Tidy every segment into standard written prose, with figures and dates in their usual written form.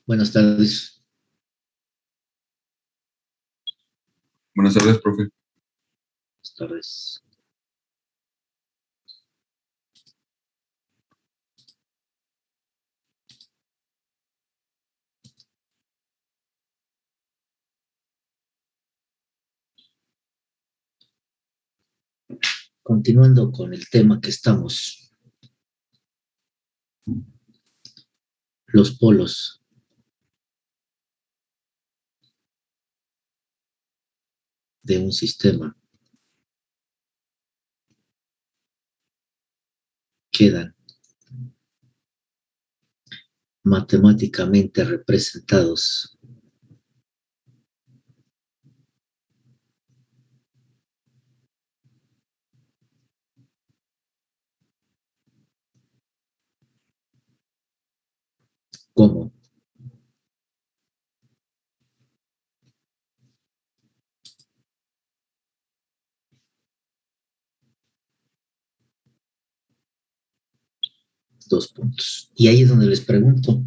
Buenas tardes. Buenas tardes, profe. Buenas tardes. Continuando con el tema que estamos, los polos. De un sistema quedan matemáticamente representados como dos puntos. Y ahí es donde les pregunto,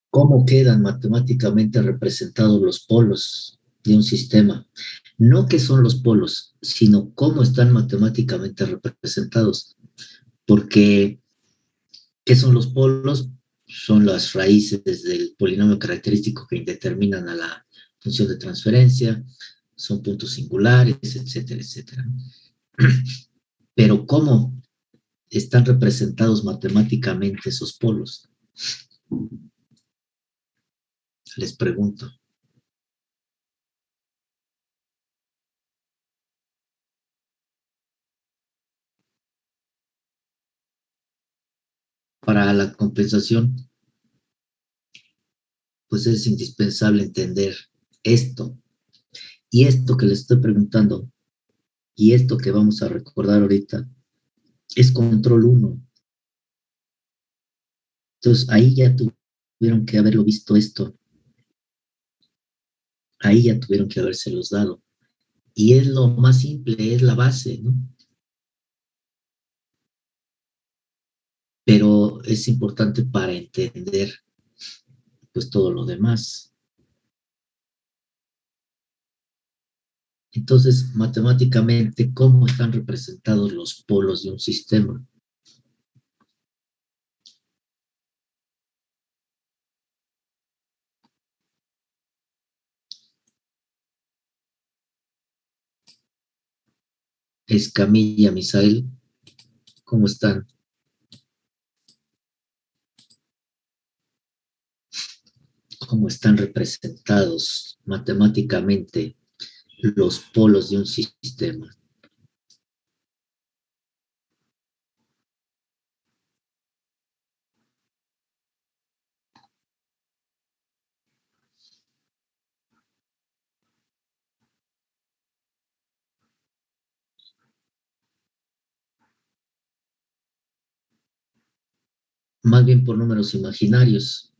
¿cómo quedan matemáticamente representados los polos de un sistema? No qué son los polos, sino cómo están matemáticamente representados. Porque, ¿qué son los polos? Son las raíces del polinomio característico que determinan a la función de transferencia, son puntos singulares, etcétera, etcétera. Pero ¿cómo están representados matemáticamente esos polos? Les pregunto. Para la compensación, pues es indispensable entender esto. Y esto que les estoy preguntando, y esto que vamos a recordar ahorita, es control 1. Entonces, ahí ya tuvieron que haberlo visto esto. Ahí ya tuvieron que habérselos dado. Y es lo más simple, es la base, ¿no? Pero es importante para entender, pues, todo lo demás. Entonces, matemáticamente, ¿cómo están representados los polos de un sistema? Escamilla, Misael, ¿cómo están? ¿Cómo están representados matemáticamente los polos de un sistema? Más bien por números imaginarios.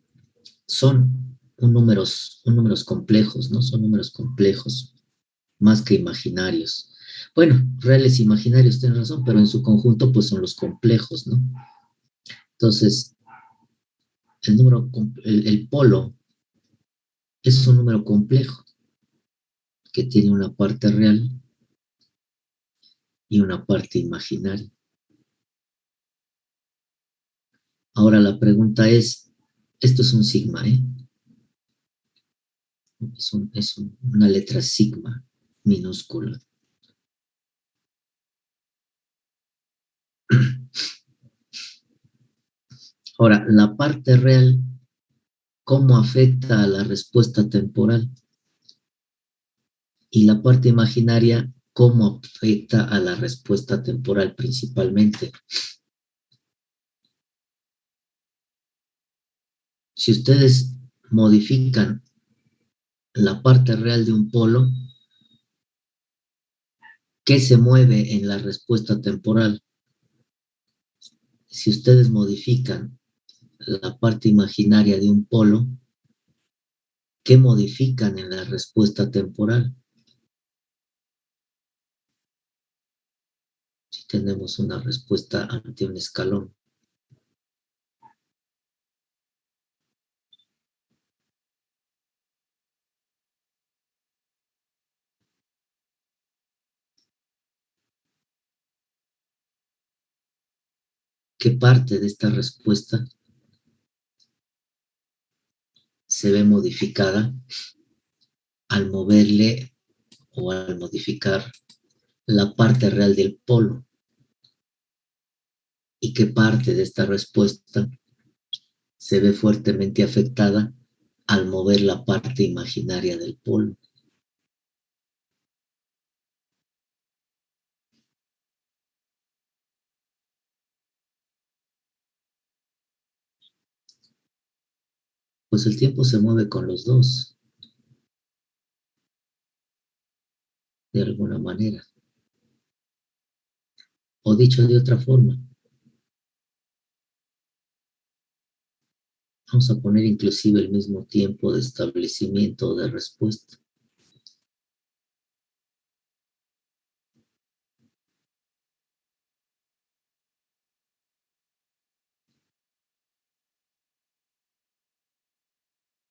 Son números complejos, ¿no? Son números complejos, más que imaginarios. Bueno, reales e imaginarios tienen razón, pero en su conjunto, pues son los complejos, ¿no? Entonces, el polo es un número complejo que tiene una parte real y una parte imaginaria. Ahora la pregunta es, esto es un sigma, ¿eh? Una letra sigma minúscula. Ahora, la parte real, ¿cómo afecta a la respuesta temporal? Y la parte imaginaria, ¿cómo afecta a la respuesta temporal principalmente? Si ustedes modifican la parte real de un polo, ¿qué se mueve en la respuesta temporal? Si ustedes modifican la parte imaginaria de un polo, ¿qué modifican en la respuesta temporal? Si tenemos una respuesta ante un escalón. ¿qué parte de esta respuesta se ve modificada al moverle o al modificar la parte real del polo? ¿Y qué parte de esta respuesta se ve fuertemente afectada al mover la parte imaginaria del polo? Pues el tiempo se mueve con los dos, de alguna manera. O dicho de otra forma, vamos a poner inclusive el mismo tiempo de establecimiento o de respuesta.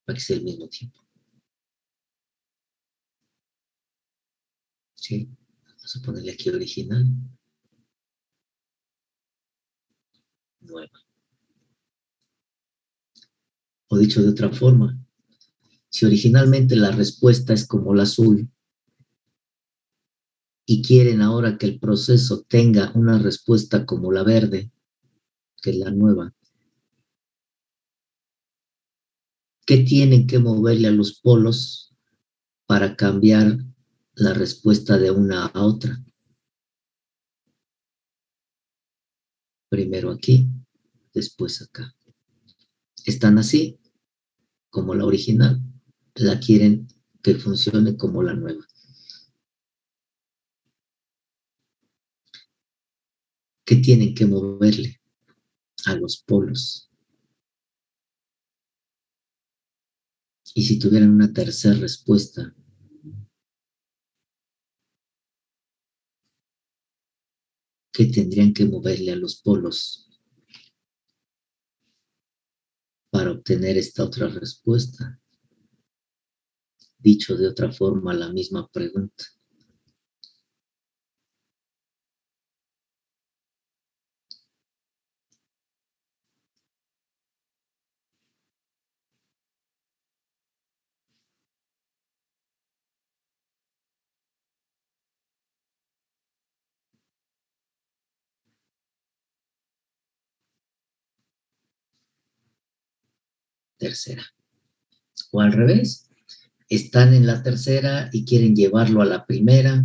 Para que sea el mismo tiempo. ¿Sí? Vamos a ponerle aquí original. Nueva. O dicho de otra forma, si originalmente la respuesta es como la azul y quieren ahora que el proceso tenga una respuesta como la verde, que es la nueva, ¿qué tienen que moverle a los polos para cambiar la respuesta de una a otra? Primero aquí, después acá. Están así como la original, la quieren que funcione como la nueva. ¿Qué tienen que moverle a los polos? Y si tuvieran una tercera respuesta, ¿qué tendrían que moverle a los polos para obtener esta otra respuesta? Dicho de otra forma, la misma pregunta. Tercera. O al revés, están en la tercera y quieren llevarlo a la primera,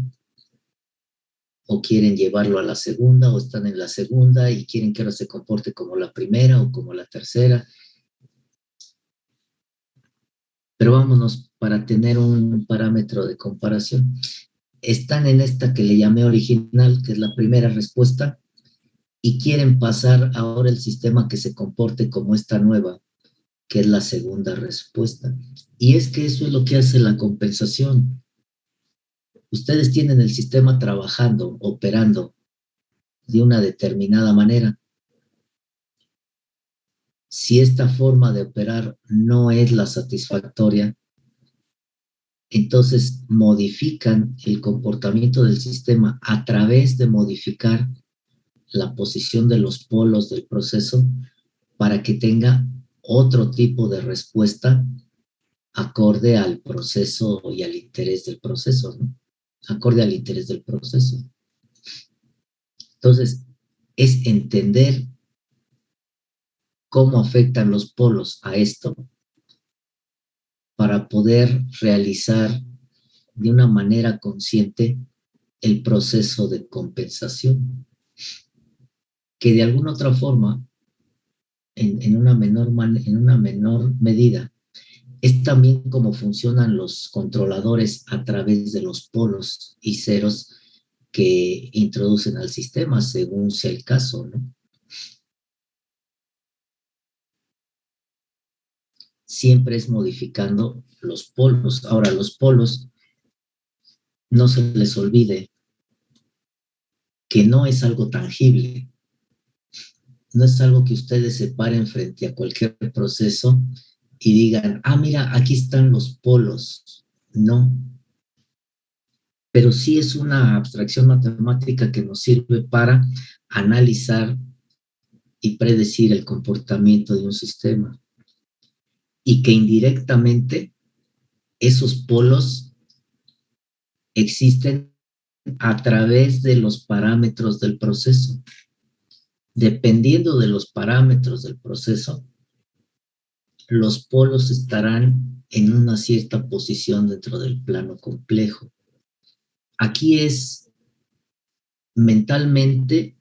o quieren llevarlo a la segunda, o están en la segunda y quieren que ahora se comporte como la primera o como la tercera. Pero vámonos para tener un parámetro de comparación. Están en esta que le llamé original, que es la primera respuesta, y quieren pasar ahora el sistema que se comporte como esta nueva, que es la segunda respuesta. Y es que eso es lo que hace la compensación. Ustedes tienen el sistema trabajando, operando de una determinada manera. Si esta forma de operar no es la satisfactoria, entonces modifican el comportamiento del sistema a través de modificar la posición de los polos del proceso para que tenga otro tipo de respuesta acorde al proceso y al interés del proceso, ¿no? Acorde al interés del proceso. Entonces, es entender cómo afectan los polos a esto para poder realizar de una manera consciente el proceso de compensación, que de alguna otra forma, en una menor medida, es también como funcionan los controladores a través de los polos y ceros que introducen al sistema, según sea el caso, ¿no? Siempre es modificando los polos. Ahora, los polos, no se les olvide que no es algo tangible, no es algo que ustedes se paren frente a cualquier proceso y digan, ah, mira, aquí están los polos. No, pero sí es una abstracción matemática que nos sirve para analizar y predecir el comportamiento de un sistema, y que indirectamente esos polos existen a través de los parámetros del proceso. Dependiendo de los parámetros del proceso, los polos estarán en una cierta posición dentro del plano complejo. Aquí es mentalmente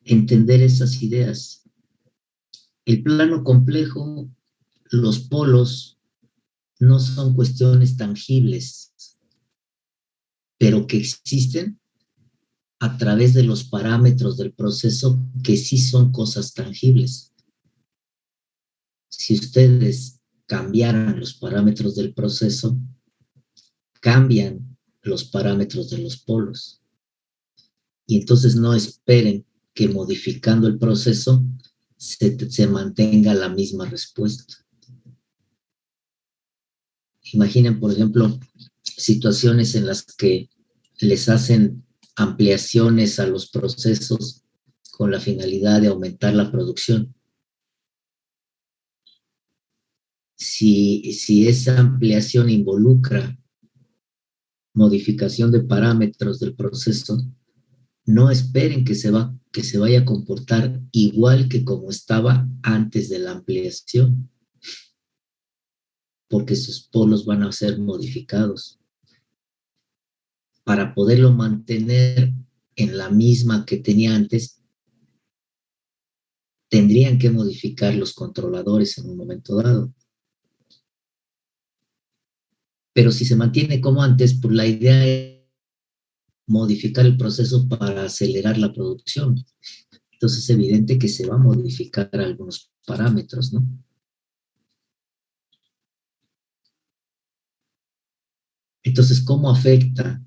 entender esas ideas. El plano complejo, los polos no son cuestiones tangibles, pero que existen a través de los parámetros del proceso, que sí son cosas tangibles. Si ustedes cambiaran los parámetros del proceso, cambian los parámetros de los polos. Y entonces no esperen que modificando el proceso se mantenga la misma respuesta. Imaginen, por ejemplo, situaciones en las que les hacen ampliaciones a los procesos con la finalidad de aumentar la producción. Si esa ampliación involucra modificación de parámetros del proceso, no esperen que se vaya a comportar igual que como estaba antes de la ampliación, porque sus polos van a ser modificados. Para poderlo mantener en la misma que tenía antes, tendrían que modificar los controladores en un momento dado. Pero si se mantiene como antes, pues la idea es modificar el proceso para acelerar la producción. Entonces es evidente que se va a modificar algunos parámetros, ¿no? Entonces, ¿cómo afecta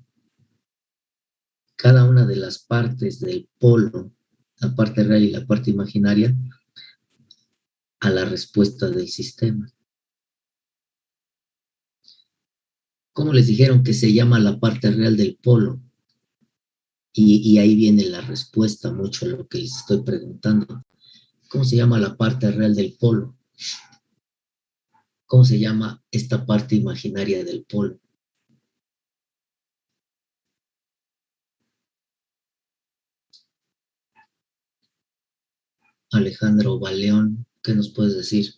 cada una de las partes del polo, la parte real y la parte imaginaria, a la respuesta del sistema? ¿Cómo les dijeron que se llama la parte real del polo? Y ahí viene la respuesta mucho a lo que les estoy preguntando. ¿Cómo se llama la parte real del polo? ¿Cómo se llama esta parte imaginaria del polo? Alejandro Baleón, ¿qué nos puedes decir?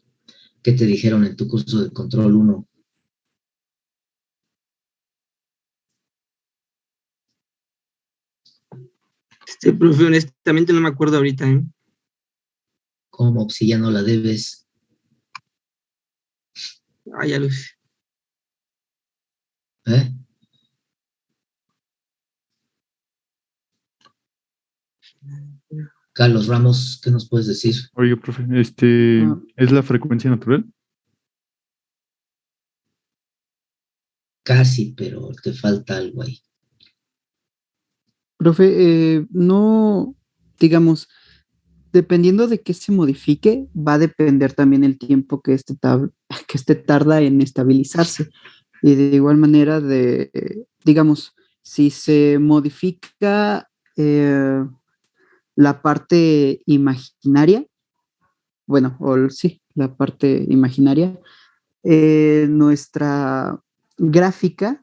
¿Qué te dijeron en tu curso de control 1? Profe, honestamente no me acuerdo ahorita, ¿eh? ¿Cómo? Si ya no la debes. Ah, ya lo sé. ¿Eh? Carlos Ramos, ¿qué nos puedes decir? Oye, profe, ¿es la frecuencia natural? Casi, pero te falta algo ahí. Profe, no, digamos, dependiendo de qué se modifique, va a depender también el tiempo que que este tarda en estabilizarse. Y de igual manera, digamos, si se modifica la parte imaginaria, bueno, sí, la parte imaginaria, nuestra gráfica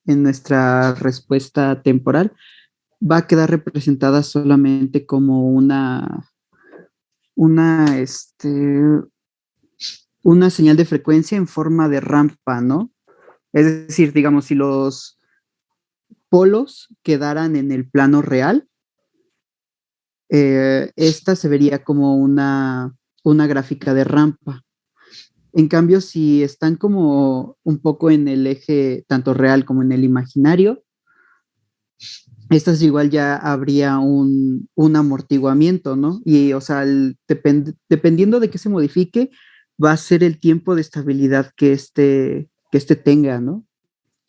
en nuestra respuesta temporal va a quedar representada solamente como una, este, una señal de frecuencia en forma de rampa, ¿no? Es decir, digamos, si los polos quedaran en el plano real, esta se vería como una gráfica de rampa. En cambio, si están como un poco en el eje tanto real como en el imaginario, estas igual ya habría un amortiguamiento, ¿no? Y, o sea, dependiendo de qué se modifique, va a ser el tiempo de estabilidad que este tenga, ¿no?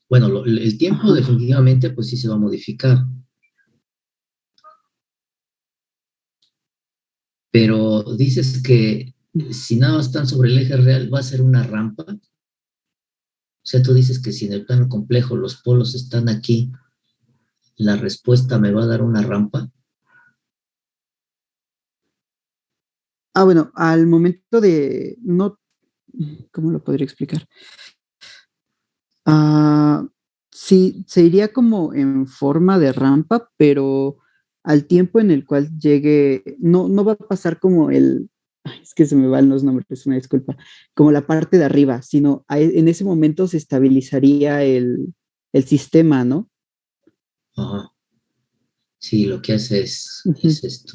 Bueno, el tiempo Ajá. definitivamente pues sí se va a modificar. Pero dices que si nada más están sobre el eje real va a ser una rampa. O sea, tú dices que si en el plano complejo los polos están aquí, la respuesta me va a dar una rampa. Bueno, al momento de, no, ¿cómo lo podría explicar? Ah, sí, se iría como en forma de rampa, pero al tiempo en el cual llegue, no va a pasar como ay, es que se me van los nombres, una disculpa, como la parte de arriba, sino en ese momento se estabilizaría el sistema, ¿no? Ajá. Sí, lo que hace Ujú. es esto.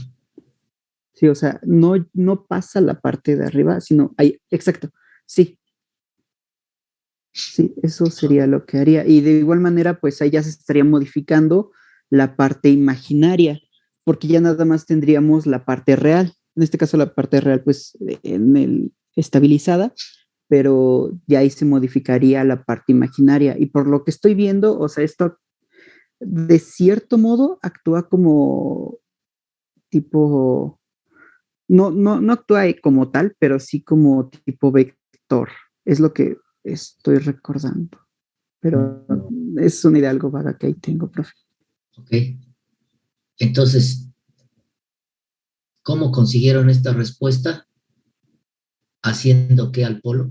Sí, o sea, no pasa la parte de arriba, sino ahí, exacto, sí, sí, eso sería lo que haría. Y de igual manera, pues ahí ya se estaría modificando la parte imaginaria, porque ya nada más tendríamos la parte real. En este caso, la parte real, pues, estabilizada, pero ya ahí se modificaría la parte imaginaria. Y por lo que estoy viendo, o sea, esto de cierto modo actúa como tipo, no actúa como tal, pero sí como tipo vector. Es lo que estoy recordando, pero Mm, es una idea algo vaga que ahí tengo, profe. ok. Entonces, ¿cómo consiguieron esta respuesta? ¿Haciendo qué al polo?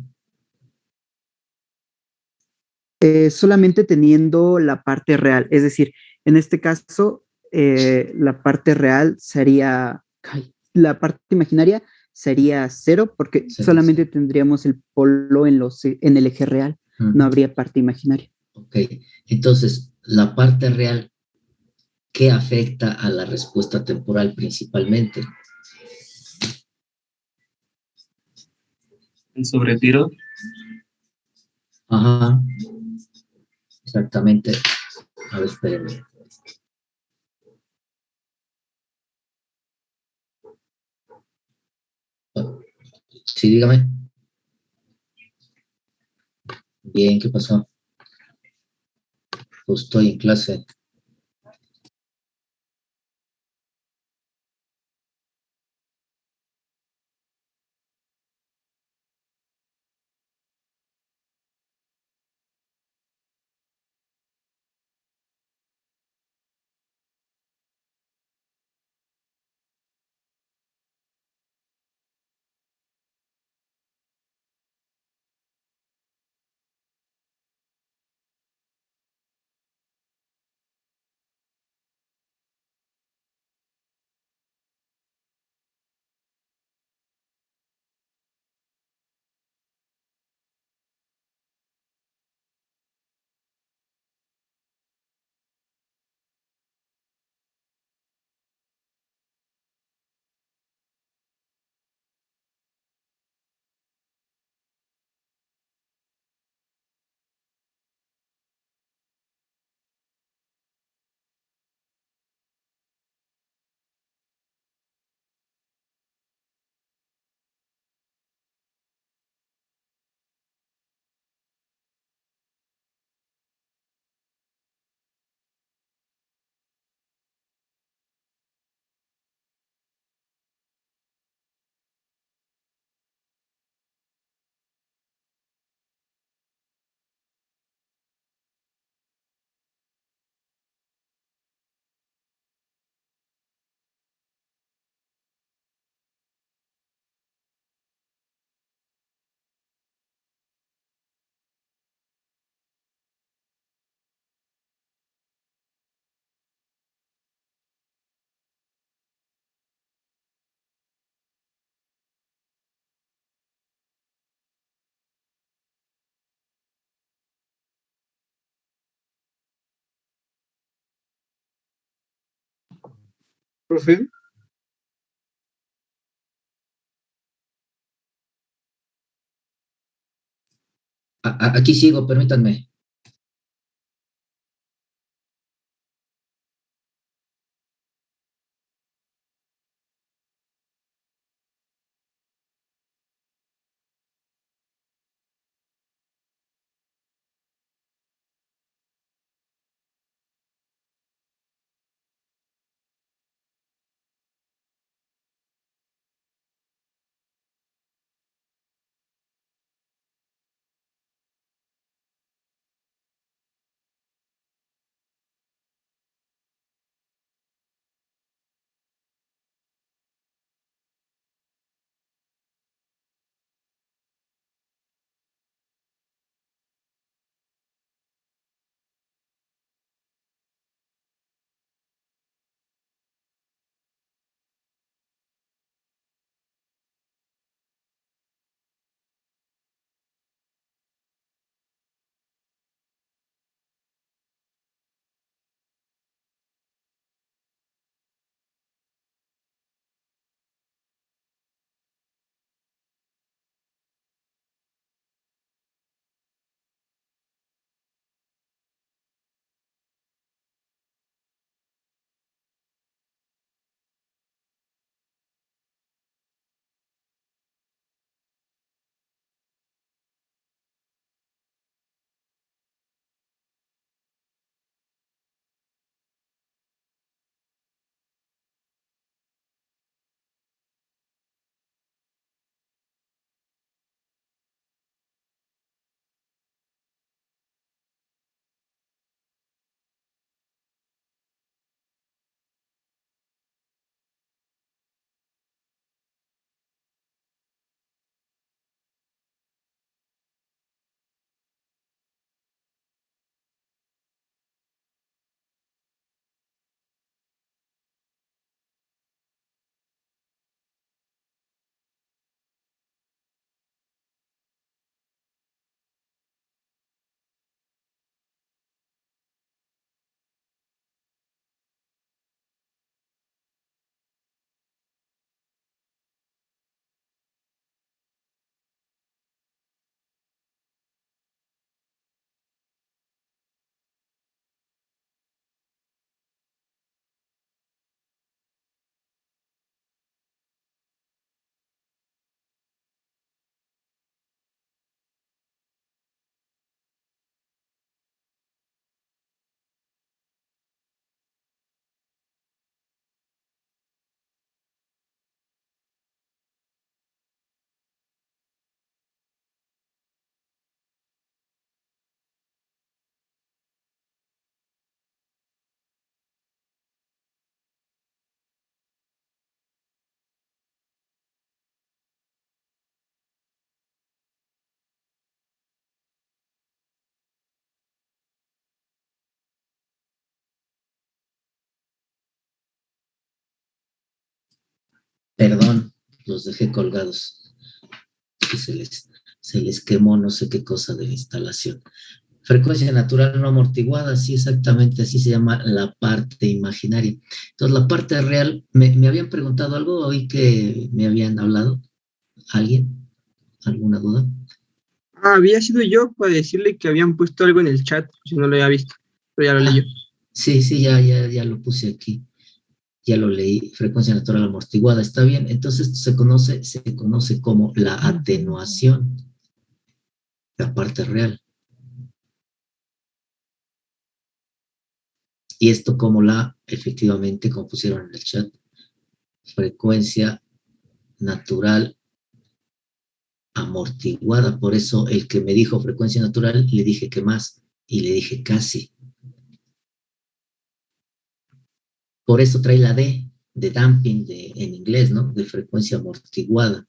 Solamente teniendo la parte real, es decir, en este caso, la parte real sería, ay, la parte imaginaria sería cero, porque Cero, solamente cero. tendríamos el polo en el eje real, no Ujú. habría parte imaginaria. Ok. Entonces, la parte real, ¿qué afecta a la respuesta temporal principalmente? El sobretiro. Ajá, exactamente. A ver, espérenme. Sí, dígame. Bien, ¿qué pasó? Pues estoy en clase. Profe, Aquí sigo, permítanme. Perdón, los dejé colgados. Que se les quemó no sé qué cosa de la instalación. Frecuencia natural no amortiguada, sí, exactamente, así se llama la parte imaginaria. Entonces, la parte real, me habían preguntado algo, oí que me habían hablado. ¿Alguien? ¿Alguna duda? Había sido yo para decirle que habían puesto algo en el chat, si no lo había visto, pero ya lo leyó. Sí, ya lo puse aquí. Ya lo leí, frecuencia natural amortiguada, está bien. Entonces, esto se conoce como la atenuación, la parte real. Y esto como efectivamente, como pusieron en el chat, frecuencia natural amortiguada. Por eso el que me dijo frecuencia natural, le dije que más, y le dije casi. Por eso trae la de damping en inglés, ¿no? De frecuencia amortiguada.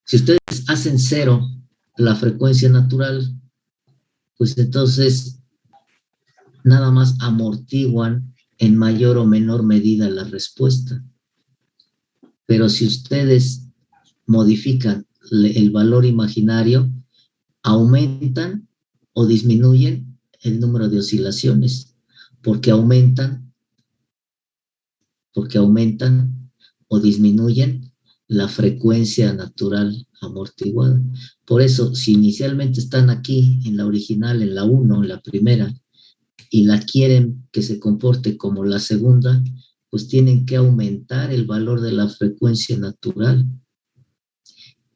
Si ustedes hacen cero la frecuencia natural, pues entonces nada más amortiguan en mayor o menor medida la respuesta. Pero si ustedes modifican el valor imaginario, aumentan o disminuyen el número de oscilaciones, porque aumentan o disminuyen la frecuencia natural amortiguada. Por eso, si inicialmente están aquí en la original, en la 1, en la primera, y la quieren que se comporte como la segunda, pues tienen que aumentar el valor de la frecuencia natural.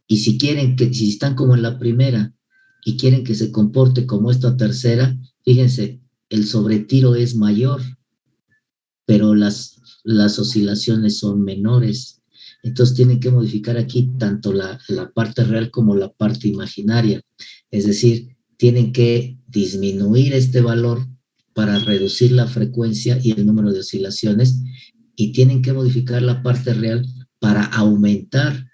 Y si están como en la primera y quieren que se comporte como esta tercera, fíjense, el sobretiro es mayor, pero las oscilaciones son menores. Entonces tienen que modificar aquí tanto la parte real como la parte imaginaria. Es decir, tienen que disminuir este valor para reducir la frecuencia y el número de oscilaciones, y tienen que modificar la parte real para aumentar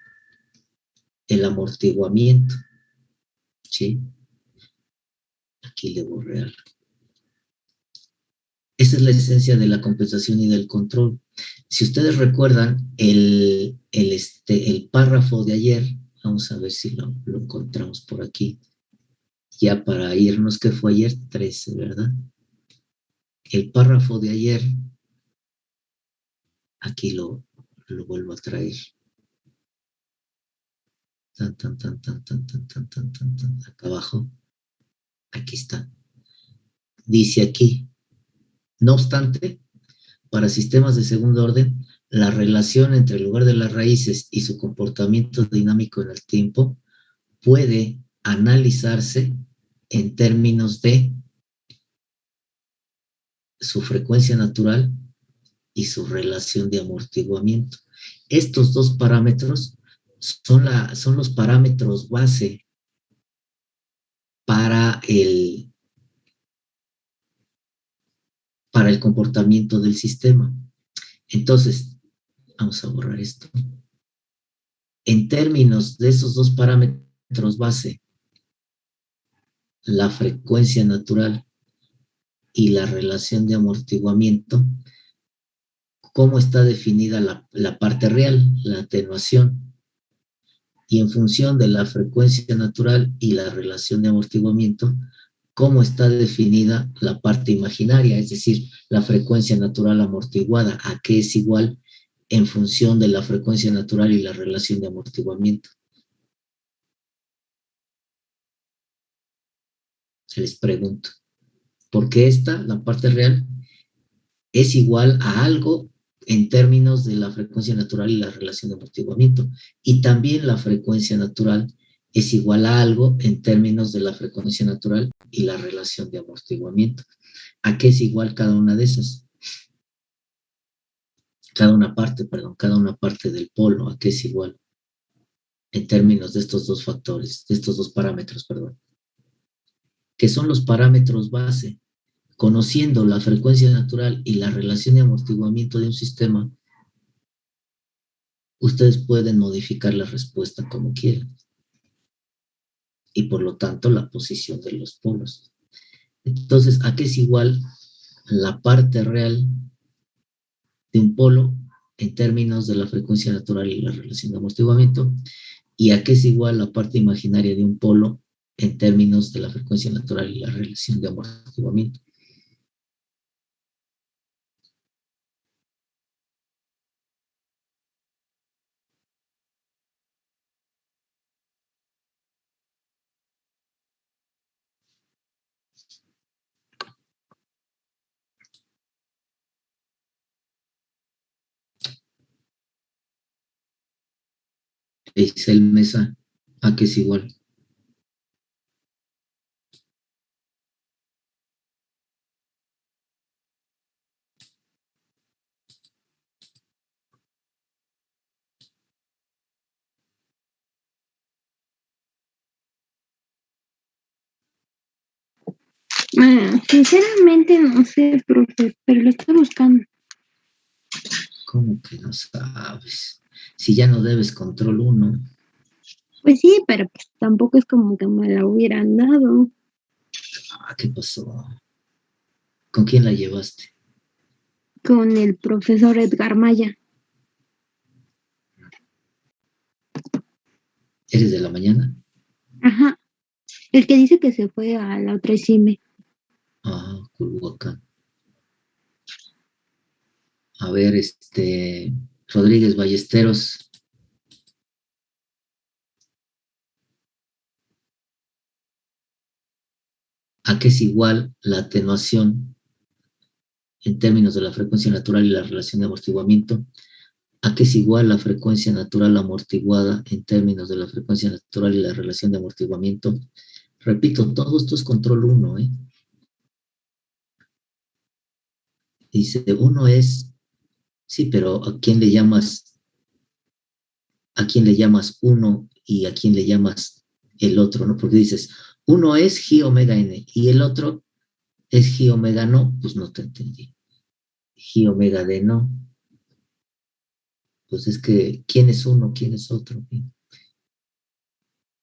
el amortiguamiento. ¿Sí? Aquí le borré algo. Esa es la esencia de la compensación y del control. Si ustedes recuerdan el párrafo de ayer, vamos a ver si lo encontramos por aquí, ya para irnos, que fue ayer 13, ¿verdad? El párrafo de ayer, aquí lo vuelvo a traer. Acá abajo, aquí está. Dice aquí, no obstante, para sistemas de segundo orden, la relación entre el lugar de las raíces y su comportamiento dinámico en el tiempo puede analizarse en términos de su frecuencia natural y su relación de amortiguamiento. Estos dos parámetros son los parámetros base para el comportamiento del sistema. Entonces, vamos a borrar esto. En términos de esos dos parámetros base, la frecuencia natural y la relación de amortiguamiento, cómo está definida la parte real, la atenuación, y en función de la frecuencia natural y la relación de amortiguamiento, cómo está definida la parte imaginaria, es decir, la frecuencia natural amortiguada, a qué es igual en función de la frecuencia natural y la relación de amortiguamiento. Se les pregunto, ¿por qué la parte real, es igual a algo en términos de la frecuencia natural y la relación de amortiguamiento? Y también la frecuencia natural es igual a algo en términos de la frecuencia natural y la relación de amortiguamiento. ¿A qué es igual cada una de esas? Cada una parte del polo, ¿a qué es igual? En términos de estos dos factores, de estos dos parámetros, que son los parámetros base. Conociendo la frecuencia natural y la relación de amortiguamiento de un sistema, ustedes pueden modificar la respuesta como quieran. Y por lo tanto, la posición de los polos. Entonces, ¿a qué es igual la parte real de un polo? en términos de la frecuencia natural y la relación de amortiguamiento, y a qué es igual la parte imaginaria de un polo en términos de la frecuencia natural y la relación de amortiguamiento. Isel Mesa, a qué es igual. Sinceramente no sé, profe, pero lo estoy buscando. ¿Cómo que no sabes? Si ya no debes control 1. Pues sí, pero pues tampoco es como que me la hubieran dado. ¿Qué pasó? ¿Con quién la llevaste? Con el profesor Edgar Maya. ¿Eres de la mañana? Ajá. El que dice que se fue a la otra CIME. Culhuacán. A ver, Rodríguez Ballesteros. ¿A qué es igual la atenuación en términos de la frecuencia natural y la relación de amortiguamiento? ¿A qué es igual la frecuencia natural amortiguada en términos de la frecuencia natural y la relación de amortiguamiento? Repito, todo esto es control 1, ¿eh? Dice, uno es, sí, pero ¿a quién le llamas uno y a quién le llamas el otro, ¿no? Porque dices, uno es G omega N y el otro es G omega no, pues no te entendí. G omega D no. Pues es que, ¿quién es uno? ¿Quién es otro?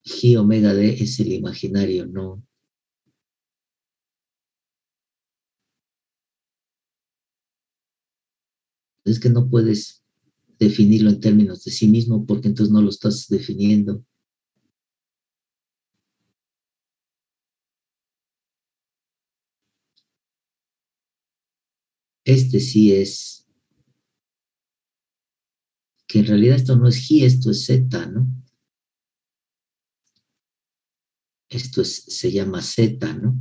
G omega D es el imaginario, no. Es que no puedes definirlo en términos de sí mismo porque entonces no lo estás definiendo. Este sí es, que en realidad esto no es G, esto es Z, ¿no? Esto se llama Z, ¿no?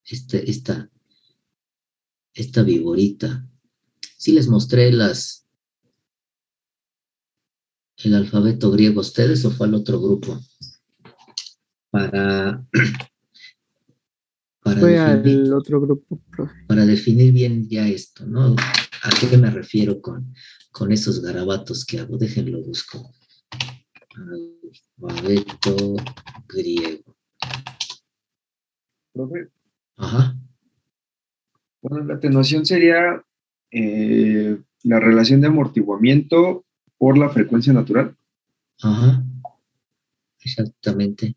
Esta viborita. Sí les mostré el alfabeto griego a ustedes o fue al otro grupo. Para Fue definir, al otro grupo, profe. para definir bien ya esto, ¿no? ¿A qué me refiero con esos garabatos que hago? Déjenlo busco. Alfabeto griego. Profe, Ajá. bueno, la atenuación sería la relación de amortiguamiento por la frecuencia natural. Ajá. Exactamente.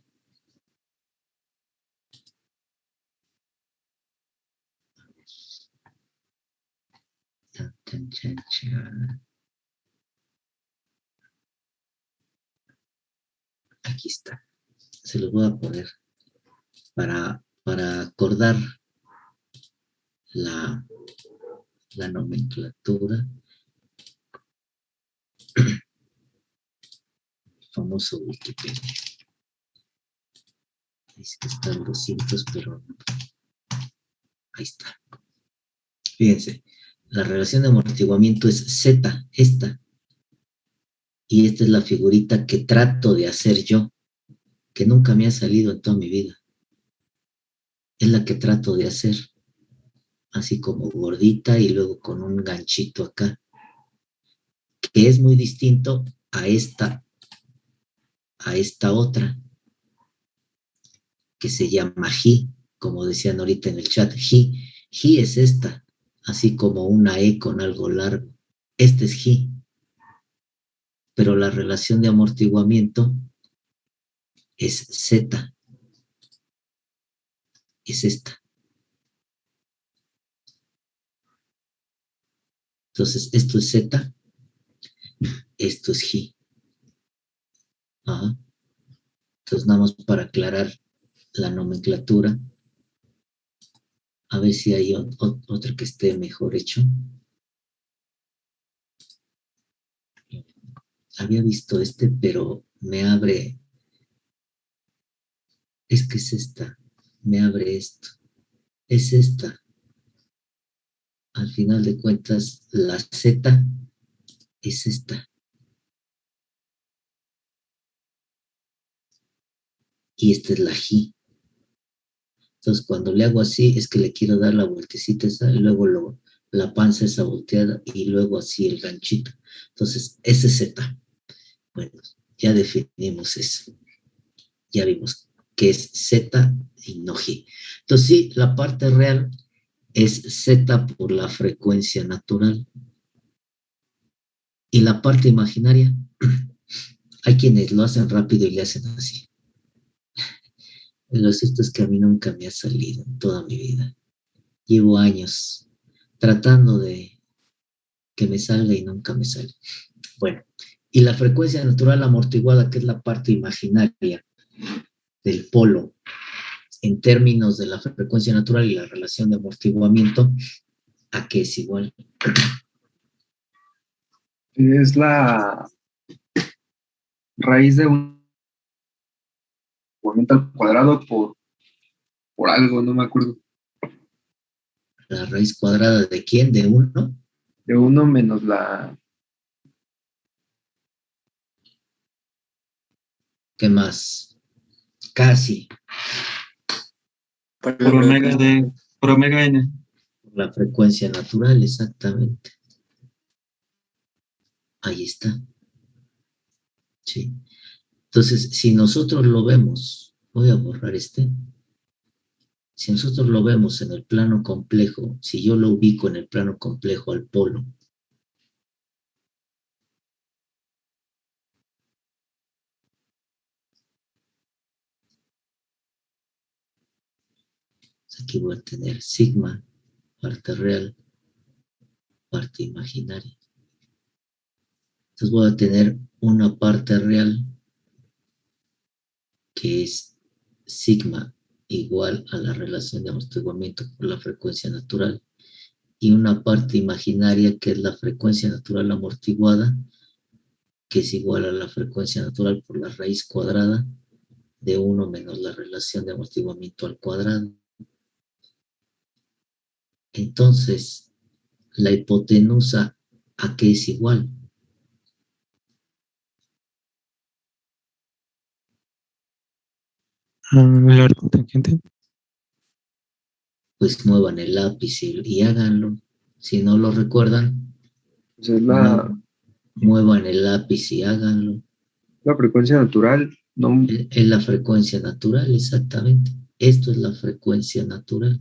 Aquí está. Se los voy a poner para acordar la nomenclatura. Famoso Wikipedia. Dice que están 200, pero no. Ahí está. Fíjense, la relación de amortiguamiento es Z, esta. Y esta es la figurita que trato de hacer yo, que nunca me ha salido en toda mi vida. Es la que trato de hacer. Así como gordita y luego con un ganchito acá. Que es muy distinto a esta otra, que se llama Ji, como decían ahorita en el chat. Ji es esta, así como una E con algo largo. Este es Ji. Pero la relación de amortiguamiento es Z, es esta. Entonces, esto es Z esto es G. Ajá. Entonces, nada más para aclarar la nomenclatura, a ver si hay otro que esté mejor hecho. Había visto este, pero me abre, es que es esta, me abre esto, es esta. Al final de cuentas, la Z es esta. Y esta es la G. Entonces, cuando le hago así, es que le quiero dar la vueltecita esa, y luego la panza esa volteada, y luego así el ganchito. Entonces, ese es Z. Bueno, ya definimos eso. Ya vimos que es Z y no G. Entonces, sí, la parte real es Z por la frecuencia natural. Y la parte imaginaria, hay quienes lo hacen rápido y le hacen así. Lo cierto es que a mí nunca me ha salido en toda mi vida. Llevo años tratando de que me salga y nunca me sale. Bueno, y la frecuencia natural amortiguada, que es la parte imaginaria del polo, en términos de la frecuencia natural y la relación de amortiguamiento, ¿a qué es igual? Es la raíz de un movimiento al cuadrado por algo, no me acuerdo. ¿La raíz cuadrada de quién? ¿De 1? De 1 menos la... ¿Qué más? Casi. Por omega n. La frecuencia natural, exactamente. Ahí está. Sí. Entonces, si nosotros lo vemos, voy a borrar este. Si nosotros lo vemos en el plano complejo, si yo lo ubico en el plano complejo al polo, aquí voy a tener sigma, parte real, parte imaginaria. Entonces voy a tener una parte real que es sigma igual a la relación de amortiguamiento por la frecuencia natural, y una parte imaginaria que es la frecuencia natural amortiguada, que es igual a la frecuencia natural por la raíz cuadrada de 1 menos la relación de amortiguamiento al cuadrado. Entonces, la hipotenusa, ¿a qué es igual? El arco tangente. Pues muevan el lápiz y háganlo. Si no lo recuerdan, Pues es la muevan el lápiz y háganlo. frecuencia natural, no, Es la frecuencia natural, exactamente. Esto es la frecuencia natural.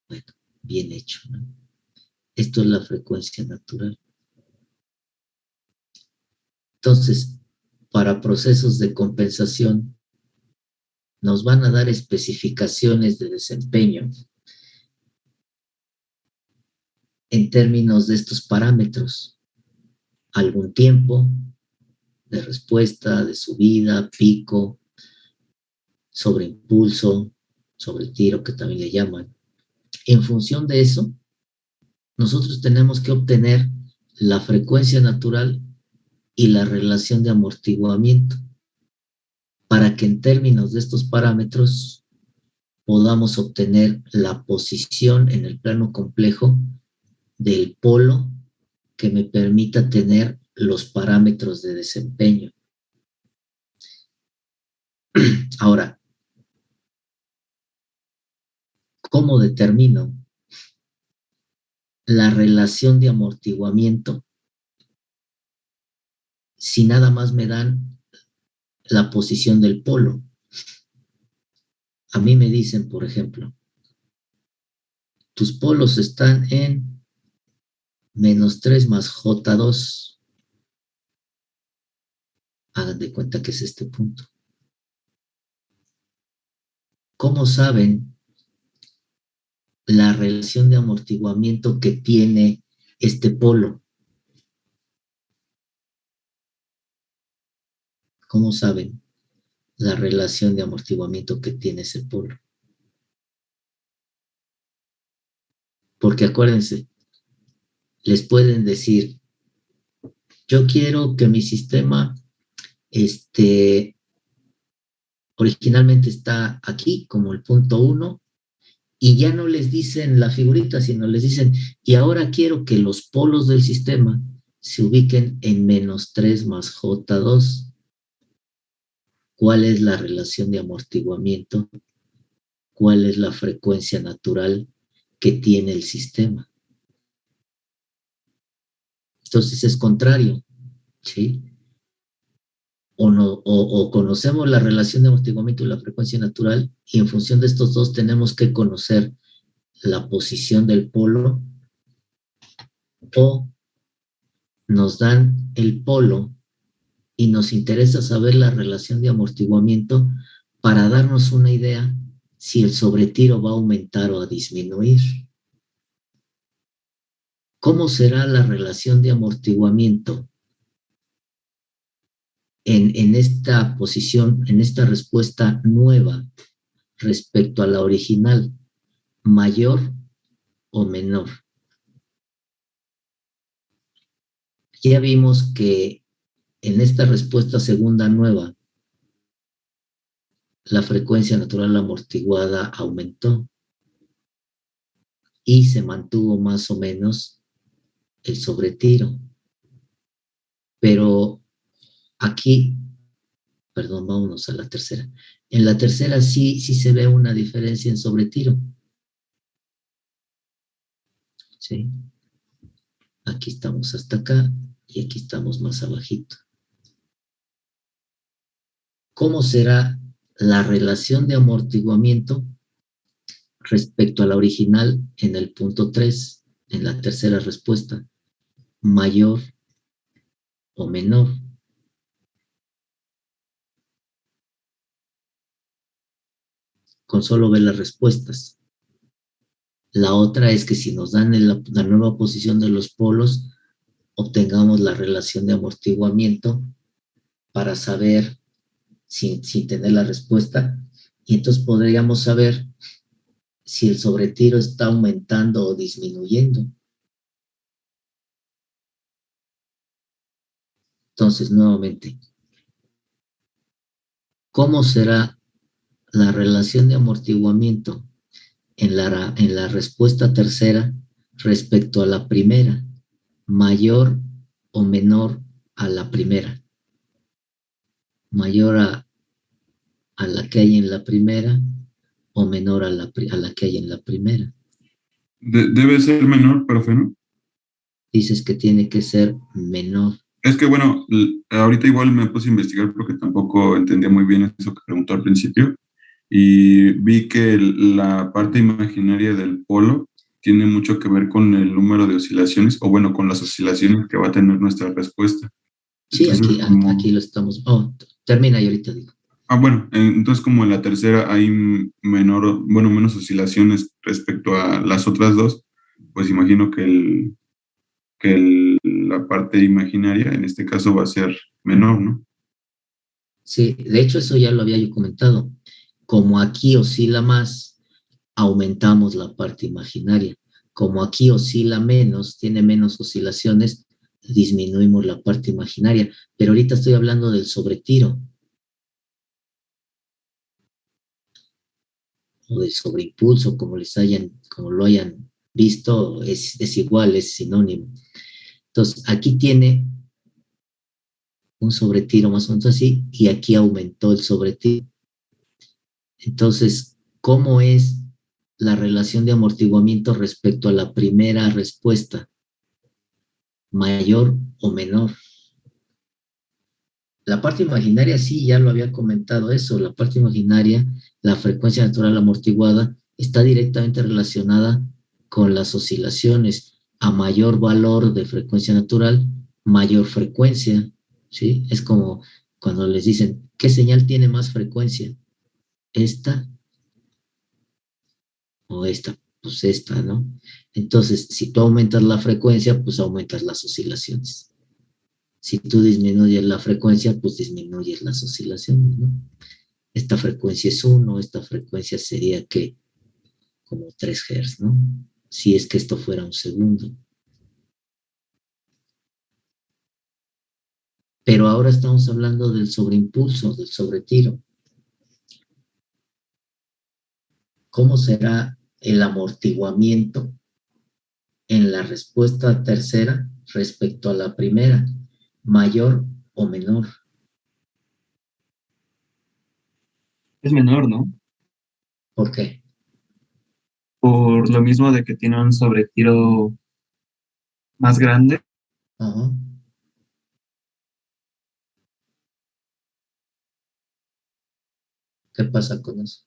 Bueno, bien hecho, ¿no? Esto es la frecuencia natural. Entonces, para procesos de compensación, nos van a dar especificaciones de desempeño en términos de estos parámetros. Algún tiempo de respuesta, de subida, pico, sobreimpulso, sobretiro, que también le llaman. En función de eso, nosotros tenemos que obtener la frecuencia natural y la relación de amortiguamiento para que en términos de estos parámetros podamos obtener la posición en el plano complejo del polo que me permita tener los parámetros de desempeño. Ahora, ¿cómo determino la relación de amortiguamiento si nada más me dan la posición del polo? A mí me dicen, por ejemplo, tus polos están en -3 más J2. Hagan de cuenta que es este punto. ¿Cómo saben la relación de amortiguamiento que tiene este polo? ¿Cómo saben la relación de amortiguamiento que tiene ese polo? Porque acuérdense, les pueden decir, yo quiero que mi sistema originalmente está aquí como el punto 1, y ya no les dicen la figurita, sino les dicen, y ahora quiero que los polos del sistema se ubiquen en -3 más J2. ¿Cuál es la relación de amortiguamiento? ¿Cuál es la frecuencia natural que tiene el sistema? Entonces es contrario, ¿sí? O conocemos la relación de amortiguamiento y la frecuencia natural, y en función de estos dos tenemos que conocer la posición del polo, o nos dan el polo y nos interesa saber la relación de amortiguamiento para darnos una idea si el sobretiro va a aumentar o a disminuir. ¿Cómo será la relación de amortiguamiento en esta posición, en esta respuesta nueva respecto a la original? ¿Mayor o menor? Ya vimos que en esta respuesta segunda nueva, la frecuencia natural amortiguada aumentó y se mantuvo más o menos el sobretiro. Pero aquí, perdón, vámonos a la tercera. En la tercera sí se ve una diferencia en sobretiro. ¿Sí? Aquí estamos hasta acá y aquí estamos más abajito. ¿Cómo será la relación de amortiguamiento respecto a la original en el punto 3, en la tercera respuesta? ¿Mayor o menor? Con solo ver las respuestas. La otra es que si nos dan la nueva posición de los polos, obtengamos la relación de amortiguamiento para saber sin tener la respuesta, y entonces podríamos saber si el sobretiro está aumentando o disminuyendo. Entonces, nuevamente, ¿cómo será la relación de amortiguamiento en la respuesta tercera respecto a la primera? ¿Mayor o menor a la primera? ¿Mayor a la que hay en la primera o menor a la que hay en la primera? Debe ser menor, profe, ¿no? Dices que tiene que ser menor. Es que, bueno, ahorita igual me puse a investigar porque tampoco entendía muy bien eso que preguntó al principio, y vi que la parte imaginaria del polo tiene mucho que ver con el número de oscilaciones, o bueno, con las oscilaciones que va a tener nuestra respuesta. Sí, Entonces, aquí lo estamos. Oh, termina y ahorita digo. Bueno, entonces como en la tercera hay menos oscilaciones respecto a las otras dos, pues imagino que la parte imaginaria en este caso va a ser menor, ¿no? Sí, de hecho eso ya lo había yo comentado. Como aquí oscila más, aumentamos la parte imaginaria. Como aquí oscila menos, tiene menos oscilaciones, disminuimos la parte imaginaria. Pero ahorita estoy hablando del sobretiro o del sobreimpulso, como lo hayan visto, es igual, es sinónimo. Entonces, aquí tiene un sobretiro más o menos así, y aquí aumentó el sobretiro. Entonces, ¿cómo es la relación de amortiguamiento respecto a la primera respuesta? ¿Mayor o menor? La parte imaginaria, sí, ya lo había comentado eso. La parte imaginaria, la frecuencia natural amortiguada, está directamente relacionada con las oscilaciones. A mayor valor de frecuencia natural, mayor frecuencia, ¿sí? Es como cuando les dicen, ¿qué señal tiene más frecuencia? ¿Esta o esta? Pues esta, ¿no? Entonces, si tú aumentas la frecuencia, pues aumentas las oscilaciones. Si tú disminuyes la frecuencia, pues disminuyes las oscilaciones, ¿no? Esta frecuencia es 1, esta frecuencia sería que como 3 Hz, ¿no? Si es que esto fuera un segundo. Pero ahora estamos hablando del sobreimpulso, del sobretiro. ¿Cómo será el amortiguamiento en la respuesta tercera respecto a la primera? ¿Mayor o menor? Es menor, ¿no? ¿Por qué? Por lo mismo de que tiene un sobretiro más grande. Ajá. ¿Qué pasa con eso?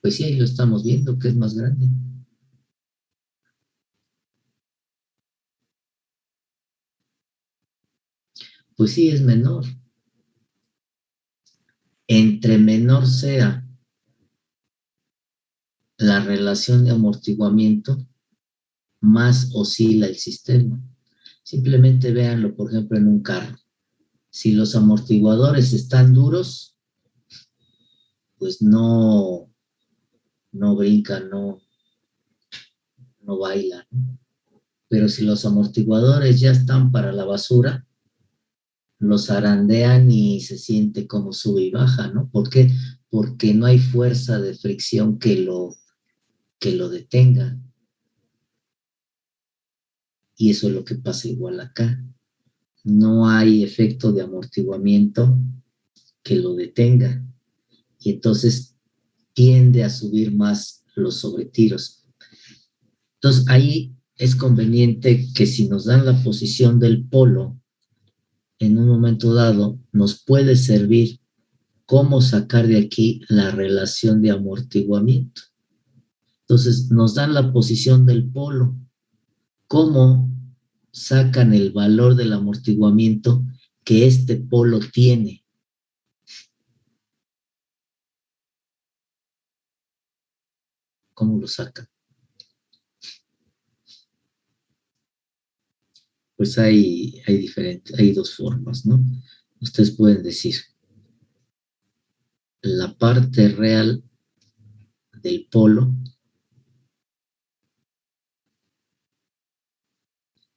Pues sí, ahí lo estamos viendo, que es más grande. Pues sí, es menor. Entre menor sea la relación de amortiguamiento, más oscila el sistema. Simplemente véanlo, por ejemplo, en un carro. Si los amortiguadores están duros, pues no brincan, no bailan. Pero si los amortiguadores ya están para la basura, los zarandean y se siente como sube y baja, ¿no? ¿Por qué? Porque no hay fuerza de fricción que lo detenga. Y eso es lo que pasa igual acá. No hay efecto de amortiguamiento que lo detenga. Y entonces tiende a subir más los sobretiros. Entonces ahí es conveniente que si nos dan la posición del polo, en un momento dado, nos puede servir cómo sacar de aquí la relación de amortiguamiento. Entonces nos dan la posición del polo, cómo sacan el valor del amortiguamiento que este polo tiene. ¿Cómo lo sacan? Pues hay dos formas, ¿no? Ustedes pueden decir, la parte real del polo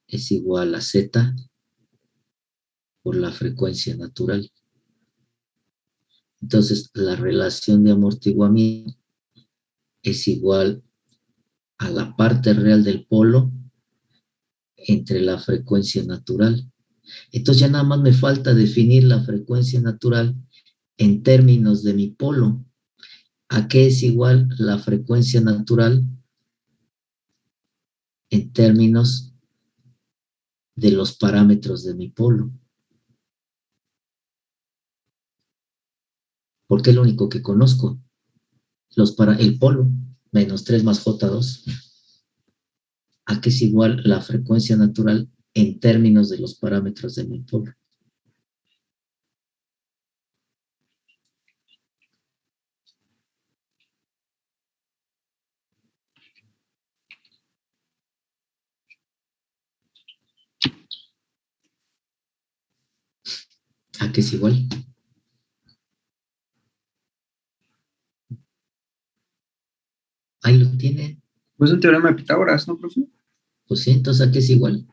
es igual a Z por la frecuencia natural. Entonces, la relación de amortiguamiento es igual a la parte real del polo entre la frecuencia natural. Entonces ya nada más me falta definir la frecuencia natural en términos de mi polo. ¿A qué es igual la frecuencia natural en términos de los parámetros de mi polo? Porque es lo único que conozco. El polo, menos 3 más J2. ¿A qué es igual la frecuencia natural en términos de los parámetros de mi polo? ¿A qué es igual? Ahí lo tiene. Pues un teorema de Pitágoras, ¿no, profe? Pues sí, entonces ¿a qué es igual?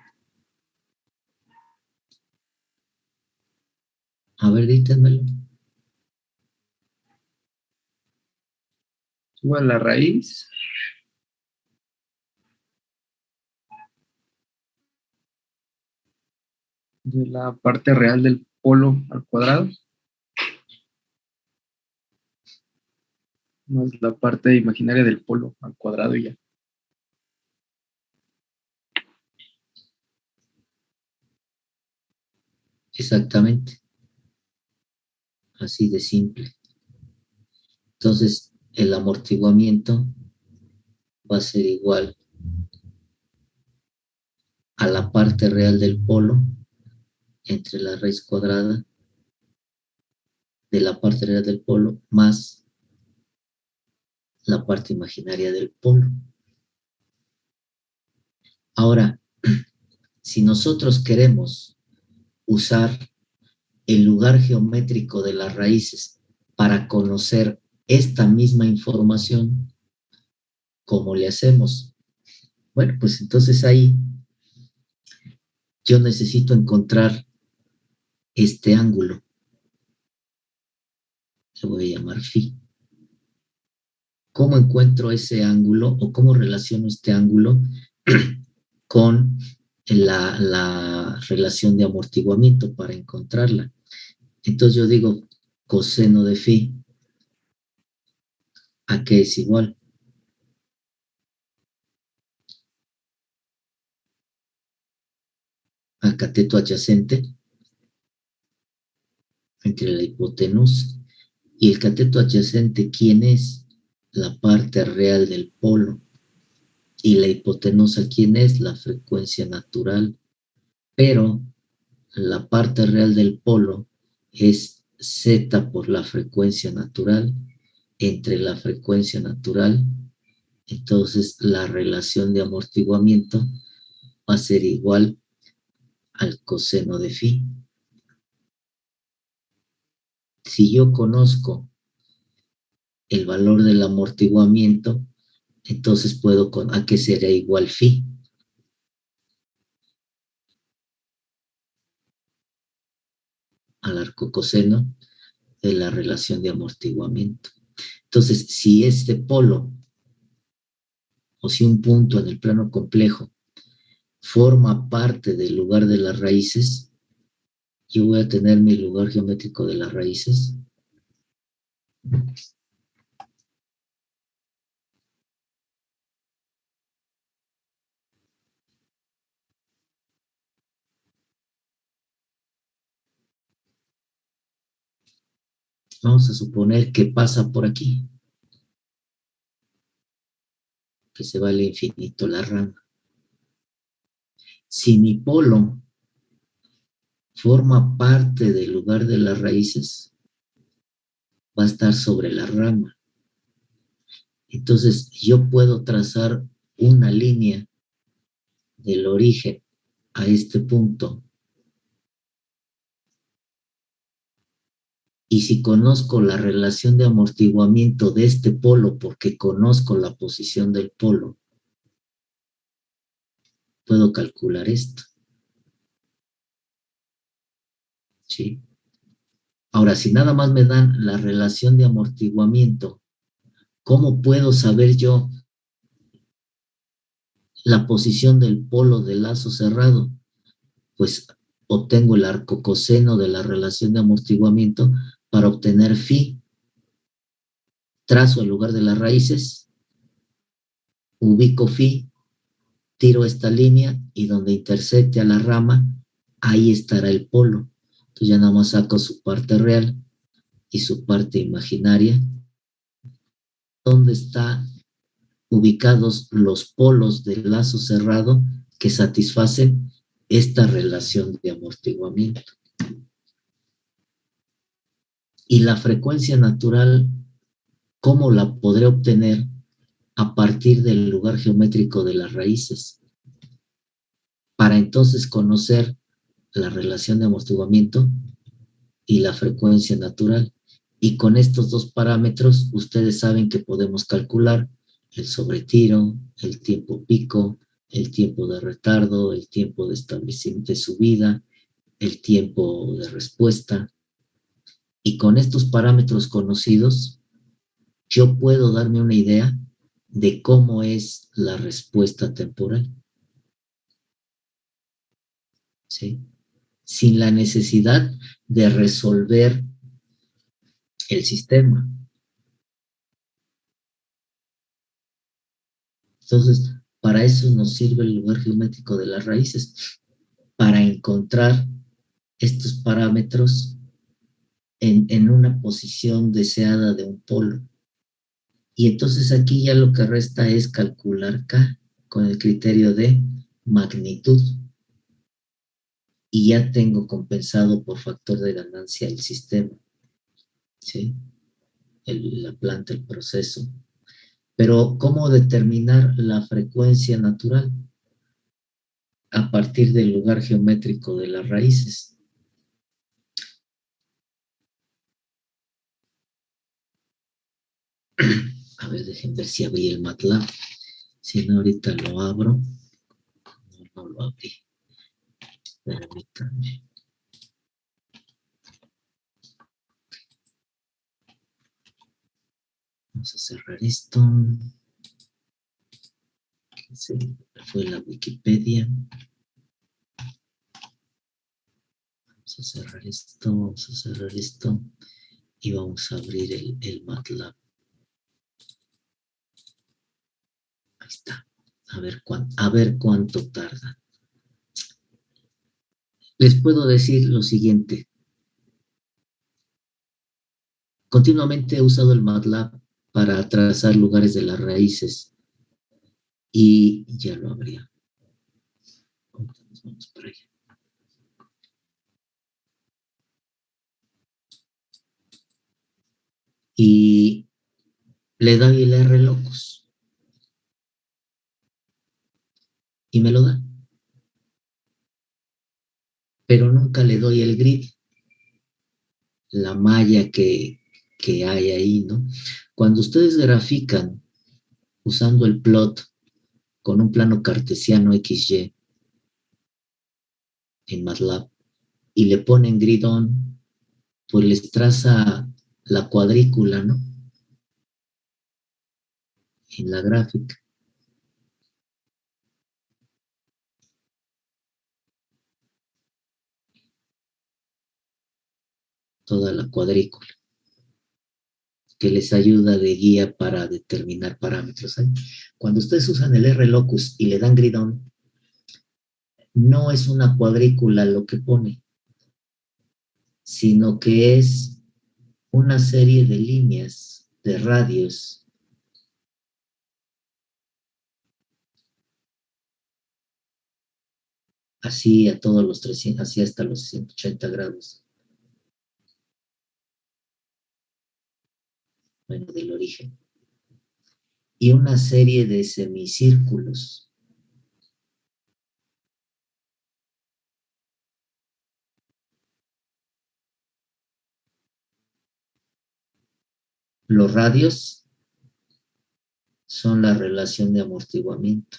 A ver, dítenmelo. Igual la raíz de la parte real del polo al cuadrado más la parte imaginaria del polo al cuadrado y ya. Exactamente. Así de simple. Entonces, el amortiguamiento va a ser igual a la parte real del polo entre la raíz cuadrada de la parte real del polo más la parte imaginaria del polo. Ahora, si nosotros queremos usar el lugar geométrico de las raíces para conocer esta misma información, ¿cómo le hacemos? Bueno, pues entonces ahí yo necesito encontrar este ángulo. Le voy a llamar phi. ¿Cómo encuentro ese ángulo o cómo relaciono este ángulo con la relación de amortiguamiento para encontrarla? Entonces yo digo coseno de phi, ¿a qué es igual? Al cateto adyacente entre la hipotenusa. ¿Y el cateto adyacente quién es? La parte real del polo. ¿Y la hipotenusa quién es? La frecuencia natural. Pero la parte real del polo es z por la frecuencia natural, entre la frecuencia natural. Entonces la relación de amortiguamiento va a ser igual al coseno de phi. Si yo conozco el valor del amortiguamiento, entonces puedo ¿a qué será igual phi? Al arcocoseno de la relación de amortiguamiento. Entonces, si este polo o si un punto en el plano complejo forma parte del lugar de las raíces, yo voy a tener mi lugar geométrico de las raíces. Vamos a suponer que pasa por aquí, que se va al infinito la rama. Si mi polo forma parte del lugar de las raíces, va a estar sobre la rama. Entonces yo puedo trazar una línea del origen a este punto. Y si conozco la relación de amortiguamiento de este polo, porque conozco la posición del polo, puedo calcular esto. ¿Sí? Ahora, si nada más me dan la relación de amortiguamiento, ¿cómo puedo saber yo la posición del polo del lazo cerrado? Pues obtengo el arcocoseno de la relación de amortiguamiento para obtener phi. Trazo el lugar de las raíces, ubico phi, tiro esta línea y donde intersecte a la rama, ahí estará el polo. Entonces ya nada más saco su parte real y su parte imaginaria. ¿Dónde están ubicados los polos del lazo cerrado que satisfacen esta relación de amortiguamiento? Y la frecuencia natural, ¿cómo la podré obtener? A partir del lugar geométrico de las raíces. Para entonces conocer la relación de amortiguamiento y la frecuencia natural. Y con estos dos parámetros, ustedes saben que podemos calcular el sobretiro, el tiempo pico, el tiempo de retardo, el tiempo de establecimiento de subida, el tiempo de respuesta. Y con estos parámetros conocidos, yo puedo darme una idea de cómo es la respuesta temporal. ¿Sí? Sin la necesidad de resolver el sistema. Entonces, para eso nos sirve el lugar geométrico de las raíces, para encontrar estos parámetros en una posición deseada de un polo. Y entonces aquí ya lo que resta es calcular K con el criterio de magnitud. Y ya tengo compensado por factor de ganancia el sistema. ¿sí? La planta, el proceso. Pero, ¿cómo determinar la frecuencia natural? A partir del lugar geométrico de las raíces. A ver, dejen ver si abrí el MATLAB. Si no, ahorita lo abro. No lo abrí. Permítanme. Vamos a cerrar esto. Sí, fue la Wikipedia. Vamos a cerrar esto, vamos a cerrar esto. Y vamos a abrir el MATLAB. Ahí está. A ver cuánto tarda. Les puedo decir lo siguiente. Continuamente he usado el MATLAB para trazar lugares de las raíces. Y ya lo abría. Vamos por ahí. Y le doy el R locus. Y me lo da. Pero nunca le doy el grid, la malla que hay ahí, ¿no? Cuando ustedes grafican usando el plot con un plano cartesiano XY en MATLAB y le ponen grid on, pues les traza la cuadrícula, ¿no? En la gráfica. Toda la cuadrícula, que les ayuda de guía para determinar parámetros. Cuando ustedes usan el R locus y le dan grid on, no es una cuadrícula lo que pone, sino que es una serie de líneas, de radios, así a todos los 300, así hasta los 180 grados. Bueno, del origen. Y una serie de semicírculos. Los radios son la relación de amortiguamiento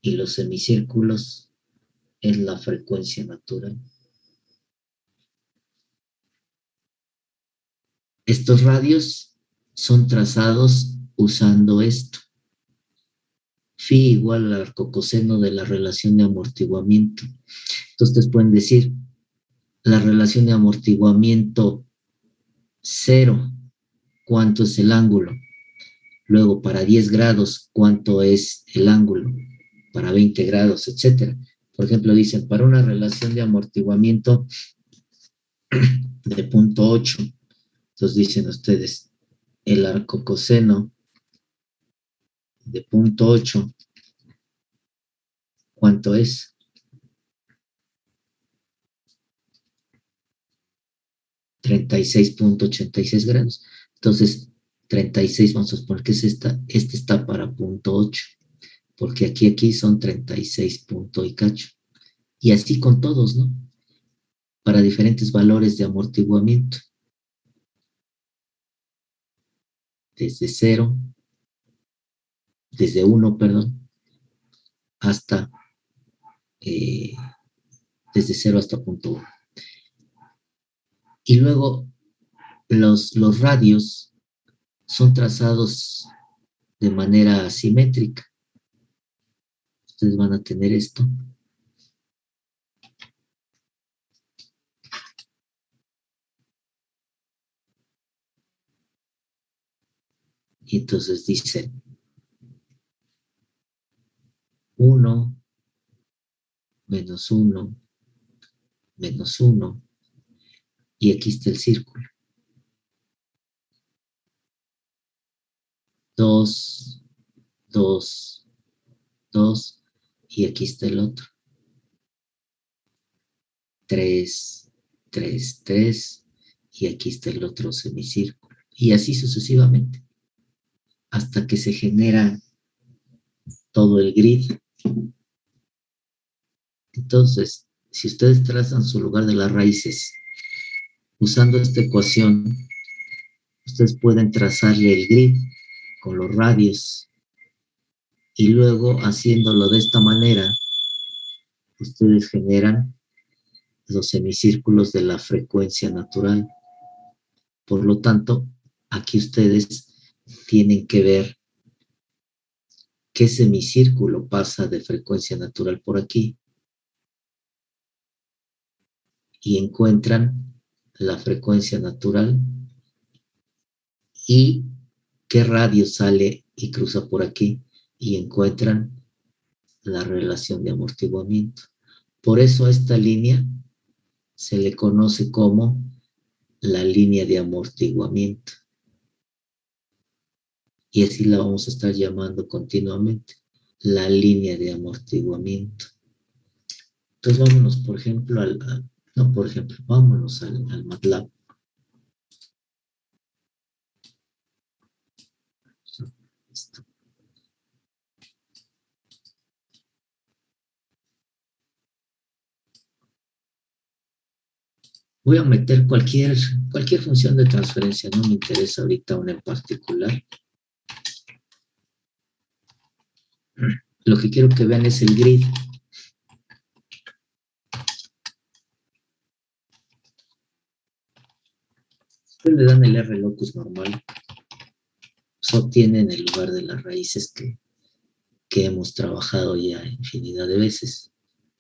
y los semicírculos es la frecuencia natural. Estos radios son trazados usando esto. Phi igual al arcocoseno de la relación de amortiguamiento. Entonces ustedes pueden decir la relación de amortiguamiento 0, ¿cuánto es el ángulo? Luego, para 10 grados, ¿cuánto es el ángulo? Para 20 grados, etcétera. Por ejemplo, dicen, para una relación de amortiguamiento de 0.8, entonces dicen ustedes, el arcocoseno de 0.8, ¿cuánto es? 36.86 grados. Entonces, 36, vamos a suponer que es esta. Este está para 0.8, porque aquí son 36 punto y cacho. Y así con todos, ¿no? Para diferentes valores de amortiguamiento. Desde 0, desde 1, perdón, hasta, desde 0 hasta 0.1. Y luego los radios son trazados de manera asimétrica. Ustedes van a tener esto. Y entonces dice 1, menos 1, menos 1, y aquí está el círculo. 2, 2, 2, y aquí está el otro. 3, 3, 3, y aquí está el otro semicírculo. Y así sucesivamente, hasta que se genera todo el grid. Entonces, si ustedes trazan su lugar de las raíces, usando esta ecuación, ustedes pueden trazarle el grid con los radios y luego, haciéndolo de esta manera, ustedes generan los semicírculos de la frecuencia natural. Por lo tanto, aquí ustedes tienen que ver qué semicírculo pasa de frecuencia natural por aquí y encuentran la frecuencia natural y qué radio sale y cruza por aquí y encuentran la relación de amortiguamiento. Por eso a esta línea se le conoce como la línea de amortiguamiento. Y así la vamos a estar llamando continuamente, la línea de amortiguamiento. Entonces vámonos, por ejemplo, vámonos al MATLAB. Listo. Voy a meter cualquier función de transferencia, no me interesa ahorita una en particular. Lo que quiero que vean es el grid. Ustedes le dan el R locus normal. Eso obtienen el lugar de las raíces que hemos trabajado ya infinidad de veces.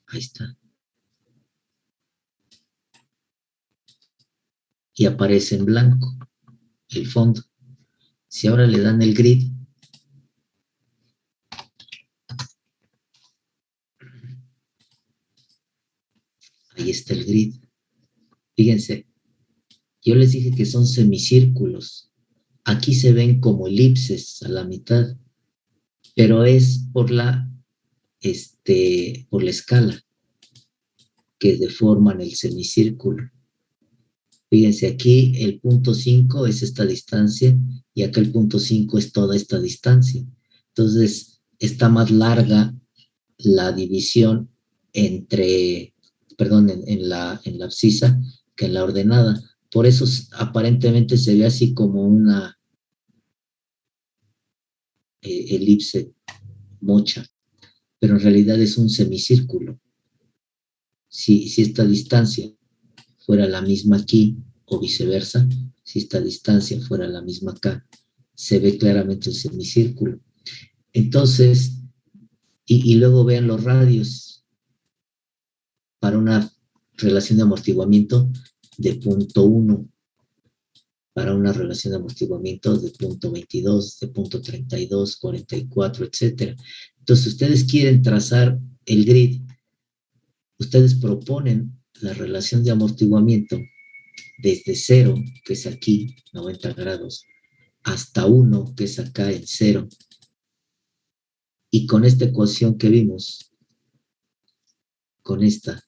Ahí está. Y aparece en blanco el fondo. Si ahora le dan el grid, ahí está el grid. Fíjense, yo les dije que son semicírculos. Aquí se ven como elipses a la mitad, pero es por la escala que deforman el semicírculo. Fíjense, aquí el punto 5 es esta distancia y acá el punto 5 es toda esta distancia. Entonces, está más larga la división en la abscisa que en la ordenada. Por eso aparentemente se ve así como una elipse mocha, pero en realidad es un semicírculo. Si esta distancia fuera la misma aquí o viceversa, si esta distancia fuera la misma acá, se ve claramente el semicírculo. Entonces, y luego vean los radios para una relación de amortiguamiento de 0.1, para una relación de amortiguamiento de 0.22, de 0.32, 44, etc. Entonces, ustedes quieren trazar el grid, ustedes proponen la relación de amortiguamiento desde 0, que es aquí, 90 grados, hasta 1, que es acá en 0. Y con esta ecuación que vimos, con esta,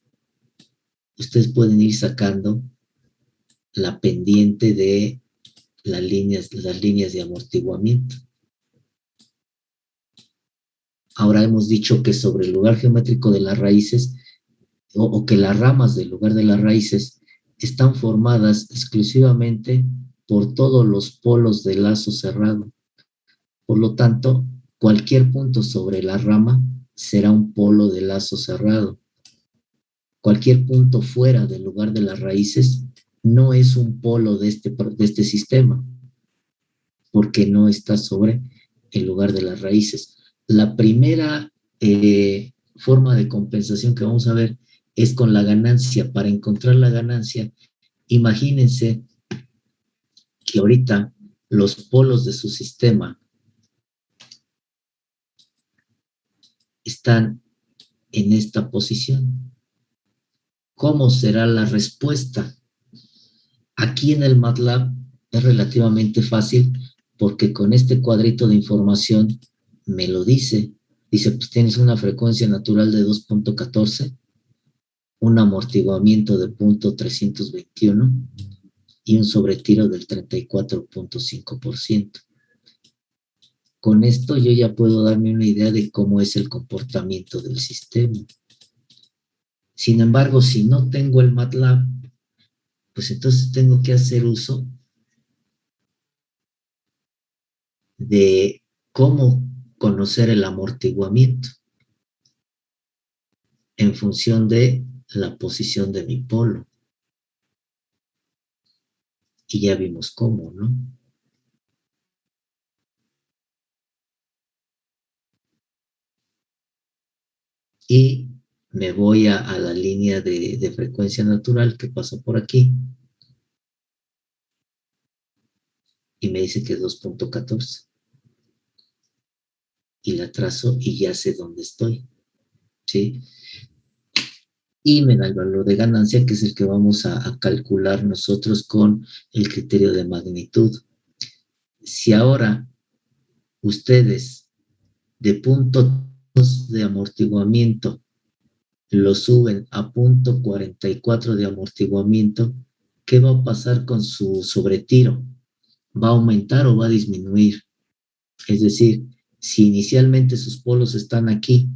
ustedes pueden ir sacando la pendiente de las líneas de amortiguamiento. Ahora hemos dicho que sobre el lugar geométrico de las raíces, o que las ramas del lugar de las raíces están formadas exclusivamente por todos los polos del lazo cerrado. Por lo tanto, cualquier punto sobre la rama será un polo de lazo cerrado. Cualquier punto fuera del lugar de las raíces no es un polo de este sistema, porque no está sobre el lugar de las raíces. La primera forma de compensación que vamos a ver es con la ganancia. Para encontrar la ganancia, imagínense que ahorita los polos de su sistema están en esta posición. ¿Cómo será la respuesta? Aquí en el MATLAB es relativamente fácil porque con este cuadrito de información me lo dice. Dice, pues tienes una frecuencia natural de 2.14, un amortiguamiento de 0.321 y un sobretiro del 34.5%. Con esto yo ya puedo darme una idea de cómo es el comportamiento del sistema. Sin embargo, si no tengo el MATLAB, pues entonces tengo que hacer uso de cómo conocer el amortiguamiento en función de la posición de mi polo. Y ya vimos cómo, ¿no? Y me voy a la línea de frecuencia natural que pasa por aquí. Y me dice que es 2.14. Y la trazo y ya sé dónde estoy. ¿Sí? Y me da el valor de ganancia, que es el que vamos a calcular nosotros con el criterio de magnitud. Si ahora ustedes de punto de amortiguamiento lo suben a 0.44 de amortiguamiento, ¿qué va a pasar con su sobretiro? ¿Va a aumentar o va a disminuir? Es decir, si inicialmente sus polos están aquí,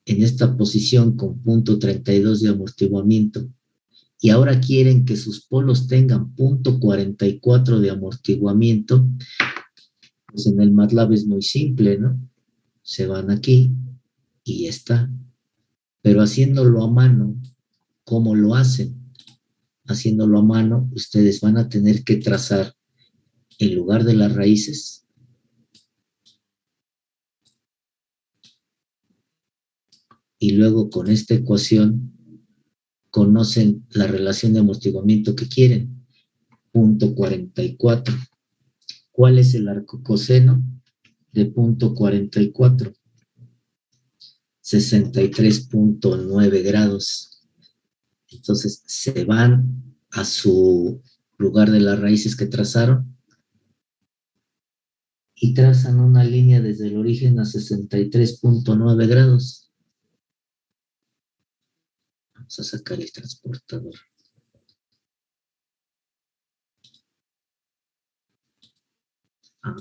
en esta posición con 0.32 de amortiguamiento, y ahora quieren que sus polos tengan 0.44 de amortiguamiento, pues en el MATLAB es muy simple, ¿no? Se van aquí y ya está. Pero haciéndolo a mano, ¿cómo lo hacen? Haciéndolo a mano, ustedes van a tener que trazar en lugar de las raíces, y luego con esta ecuación conocen la relación de amortiguamiento que quieren, 0.44. ¿Cuál es el arco coseno de 0.44? 63.9 grados. Entonces se van a su lugar de las raíces que trazaron y trazan una línea desde el origen a 63.9 grados. Vamos a sacar el transportador.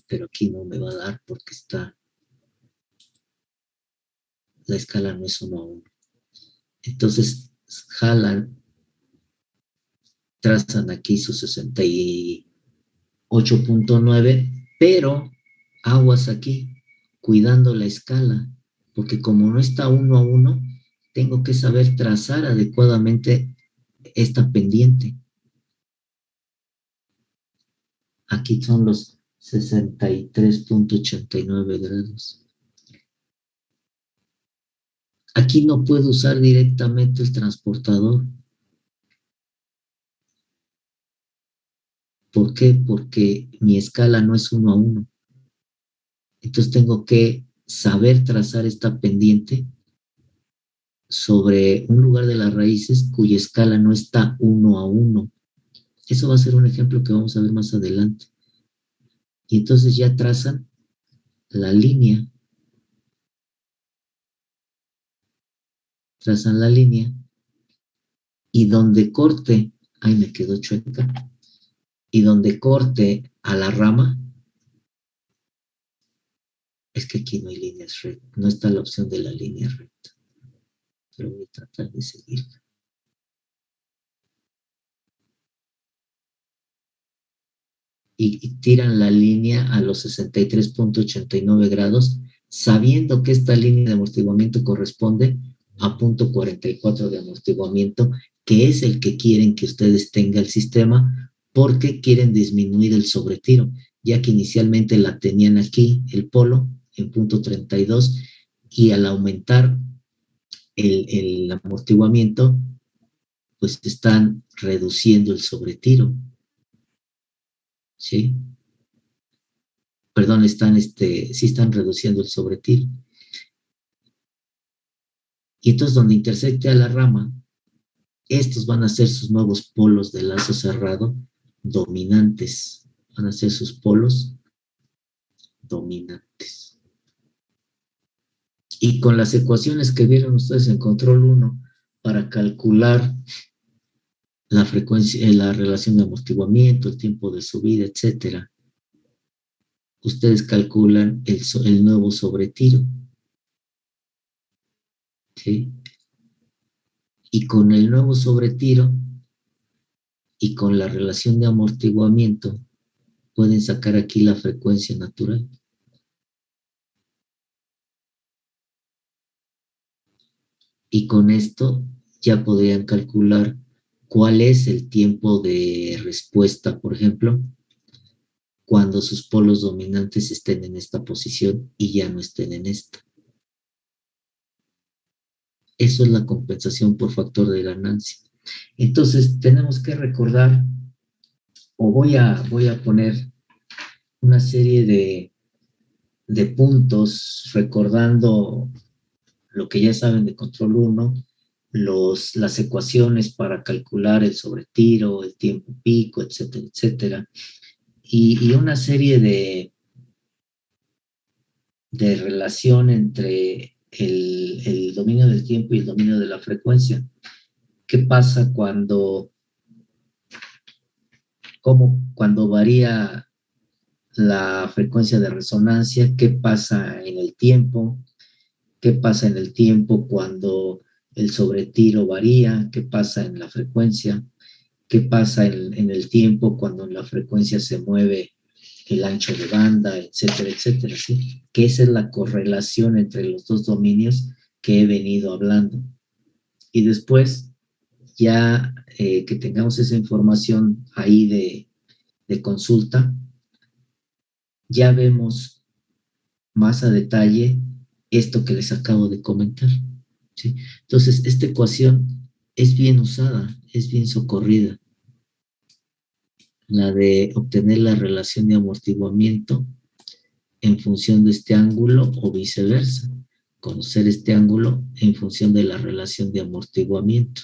Pero aquí no me va a dar porque está... La escala no es 1 a 1. Entonces jalan, trazan aquí su 68.9, pero aguas aquí, cuidando la escala, porque como no está 1 a 1, tengo que saber trazar adecuadamente esta pendiente. Aquí son los 63.89 grados. Aquí no puedo usar directamente el transportador. ¿Por qué? Porque mi escala no es 1 a 1. Entonces tengo que saber trazar esta pendiente sobre un lugar de las raíces cuya escala no está 1 a 1. Eso va a ser un ejemplo que vamos a ver más adelante. Y entonces ya trazan la línea. Trazan la línea. Y donde corte, ahí me quedó chueca, y donde corte a la rama, es que aquí no hay líneas rectas, no está la opción de la línea recta. Pero voy a tratar de seguir. Y tiran la línea a los 63.89 grados, sabiendo que esta línea de amortiguamiento corresponde a 0.44 de amortiguamiento, que es el que quieren que ustedes tengan el sistema, porque quieren disminuir el sobretiro, ya que inicialmente la tenían aquí, el polo, en 0.32, y al aumentar el amortiguamiento, pues están reduciendo el sobretiro. ¿Sí? Perdón, sí están reduciendo el sobretiro. Y entonces donde intersecte a la rama, estos van a ser sus nuevos polos de lazo cerrado dominantes. Van a ser sus polos dominantes. Y con las ecuaciones que vieron ustedes en control 1 para calcular la frecuencia, la relación de amortiguamiento, el tiempo de subida, etcétera, ustedes calculan el nuevo sobretiro, ¿sí? Y con el nuevo sobretiro y con la relación de amortiguamiento pueden sacar aquí la frecuencia natural. Y con esto ya podrían calcular cuál es el tiempo de respuesta, por ejemplo, cuando sus polos dominantes estén en esta posición y ya no estén en esta. Eso es la compensación por factor de ganancia. Entonces, tenemos que recordar, o voy a poner una serie de puntos recordando lo que ya saben de control 1, las ecuaciones para calcular el sobretiro, el tiempo pico, etcétera, etcétera, y una serie de relación entre el dominio del tiempo y el dominio de la frecuencia. ¿Qué pasa cuando varía la frecuencia de resonancia? ¿Qué pasa en el tiempo? ¿Qué pasa en el tiempo cuando el sobretiro varía? ¿Qué pasa en la frecuencia? ¿Qué pasa en el tiempo cuando en la frecuencia se mueve el ancho de banda, etcétera, etcétera? ¿Sí? Que esa es la correlación entre los dos dominios que he venido hablando. Y después, ya que tengamos esa información ahí de consulta, ya vemos más a detalle esto que les acabo de comentar, ¿sí? Entonces, esta ecuación es bien usada, es bien socorrida, la de obtener la relación de amortiguamiento en función de este ángulo o viceversa, conocer este ángulo en función de la relación de amortiguamiento,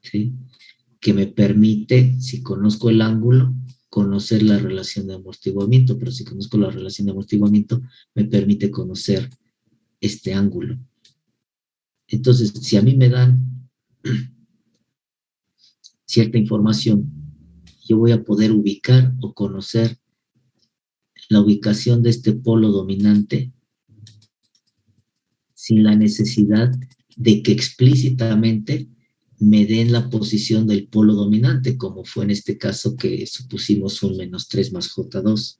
¿sí? Que me permite, si conozco el ángulo, conocer la relación de amortiguamiento, pero si conozco la relación de amortiguamiento, me permite conocer este ángulo. Entonces, si a mí me dan cierta información, yo voy a poder ubicar o conocer la ubicación de este polo dominante sin la necesidad de que explícitamente me den la posición del polo dominante, como fue en este caso que supusimos un -3 más J2.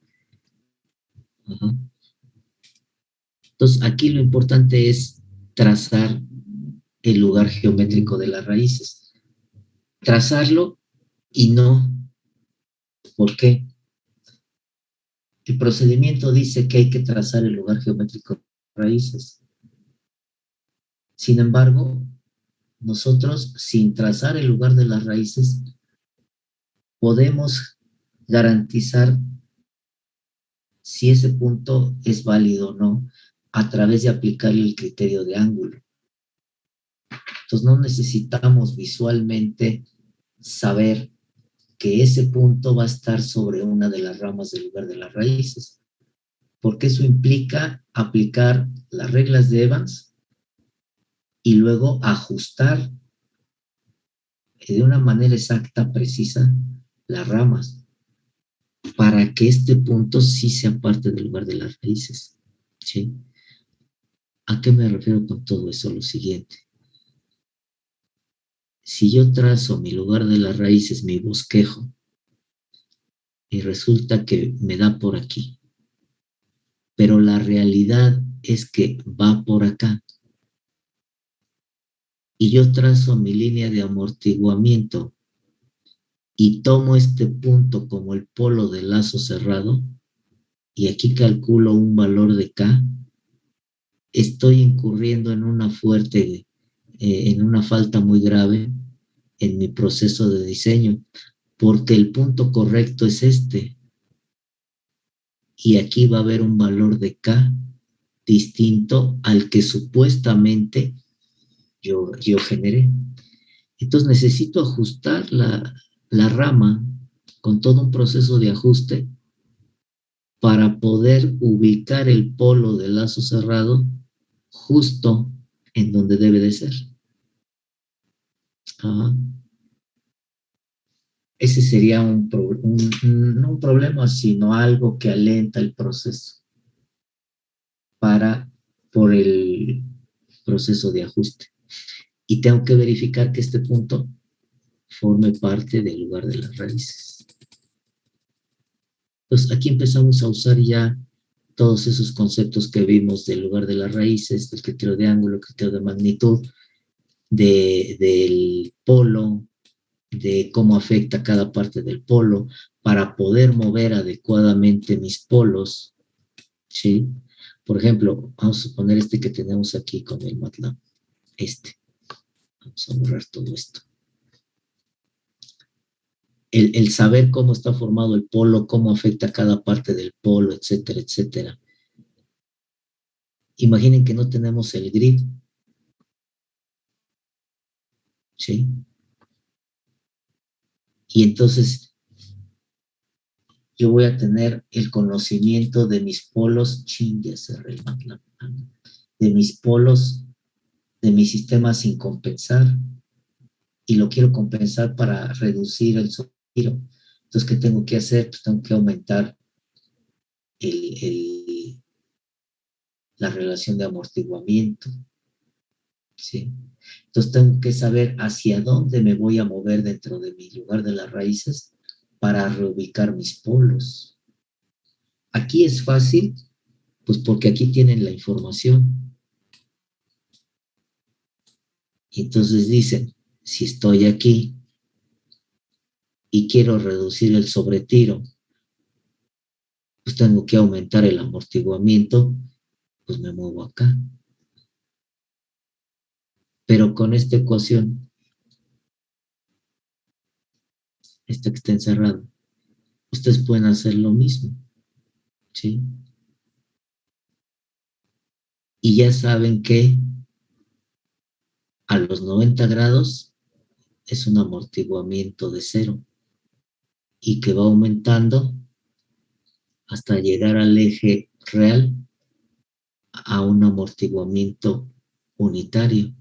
Ajá. Entonces, aquí lo importante es trazar el lugar geométrico de las raíces. Trazarlo y no. ¿Por qué? El procedimiento dice que hay que trazar el lugar geométrico de las raíces. Sin embargo, nosotros, sin trazar el lugar de las raíces, podemos garantizar si ese punto es válido o no a través de aplicarle el criterio de ángulo. Entonces, no necesitamos visualmente saber que ese punto va a estar sobre una de las ramas del lugar de las raíces, porque eso implica aplicar las reglas de Evans y luego ajustar de una manera exacta, precisa, las ramas para que este punto sí sea parte del lugar de las raíces, ¿sí? ¿A qué me refiero con todo eso? Lo siguiente. Si yo trazo mi lugar de las raíces, mi bosquejo, y resulta que me da por aquí, pero la realidad es que va por acá, y yo trazo mi línea de amortiguamiento y tomo este punto como el polo del lazo cerrado, y aquí calculo un valor de K, estoy incurriendo en una en una falta muy grave en mi proceso de diseño, porque el punto correcto es este, y aquí va a haber un valor de K distinto al que supuestamente yo generé. Entonces necesito ajustar la rama con todo un proceso de ajuste para poder ubicar el polo del lazo cerrado justo en donde debe de ser. Ajá. ese sería no un problema, sino algo que alenta el proceso por el proceso de ajuste. Y tengo que verificar que este punto forme parte del lugar de las raíces. Entonces, aquí empezamos a usar ya todos esos conceptos que vimos del lugar de las raíces, del criterio de ángulo, criterio de magnitud, del polo, de cómo afecta cada parte del polo, para poder mover adecuadamente mis polos, ¿sí? Por ejemplo, vamos a suponer este que tenemos aquí con el MATLAB, Vamos a borrar todo esto. El saber cómo está formado el polo, cómo afecta cada parte del polo, etcétera, etcétera. Imaginen que no tenemos el grid, ¿sí? Y entonces yo voy a tener el conocimiento de mis polos, ya cerré el MATLAB, de mis polos, de mi sistema sin compensar, y lo quiero compensar para reducir el sobregiro. Entonces, ¿qué tengo que hacer? Pues tengo que aumentar la relación de amortiguamiento, ¿sí? Entonces, tengo que saber hacia dónde me voy a mover dentro de mi lugar de las raíces para reubicar mis polos. Aquí es fácil, pues porque aquí tienen la información. Y entonces dicen, si estoy aquí y quiero reducir el sobretiro, pues tengo que aumentar el amortiguamiento, pues me muevo acá. Pero con esta ecuación, esta que está encerrada, ustedes pueden hacer lo mismo, ¿sí? Y ya saben que a los 90 grados es un amortiguamiento de 0 y que va aumentando hasta llegar al eje real a un amortiguamiento unitario.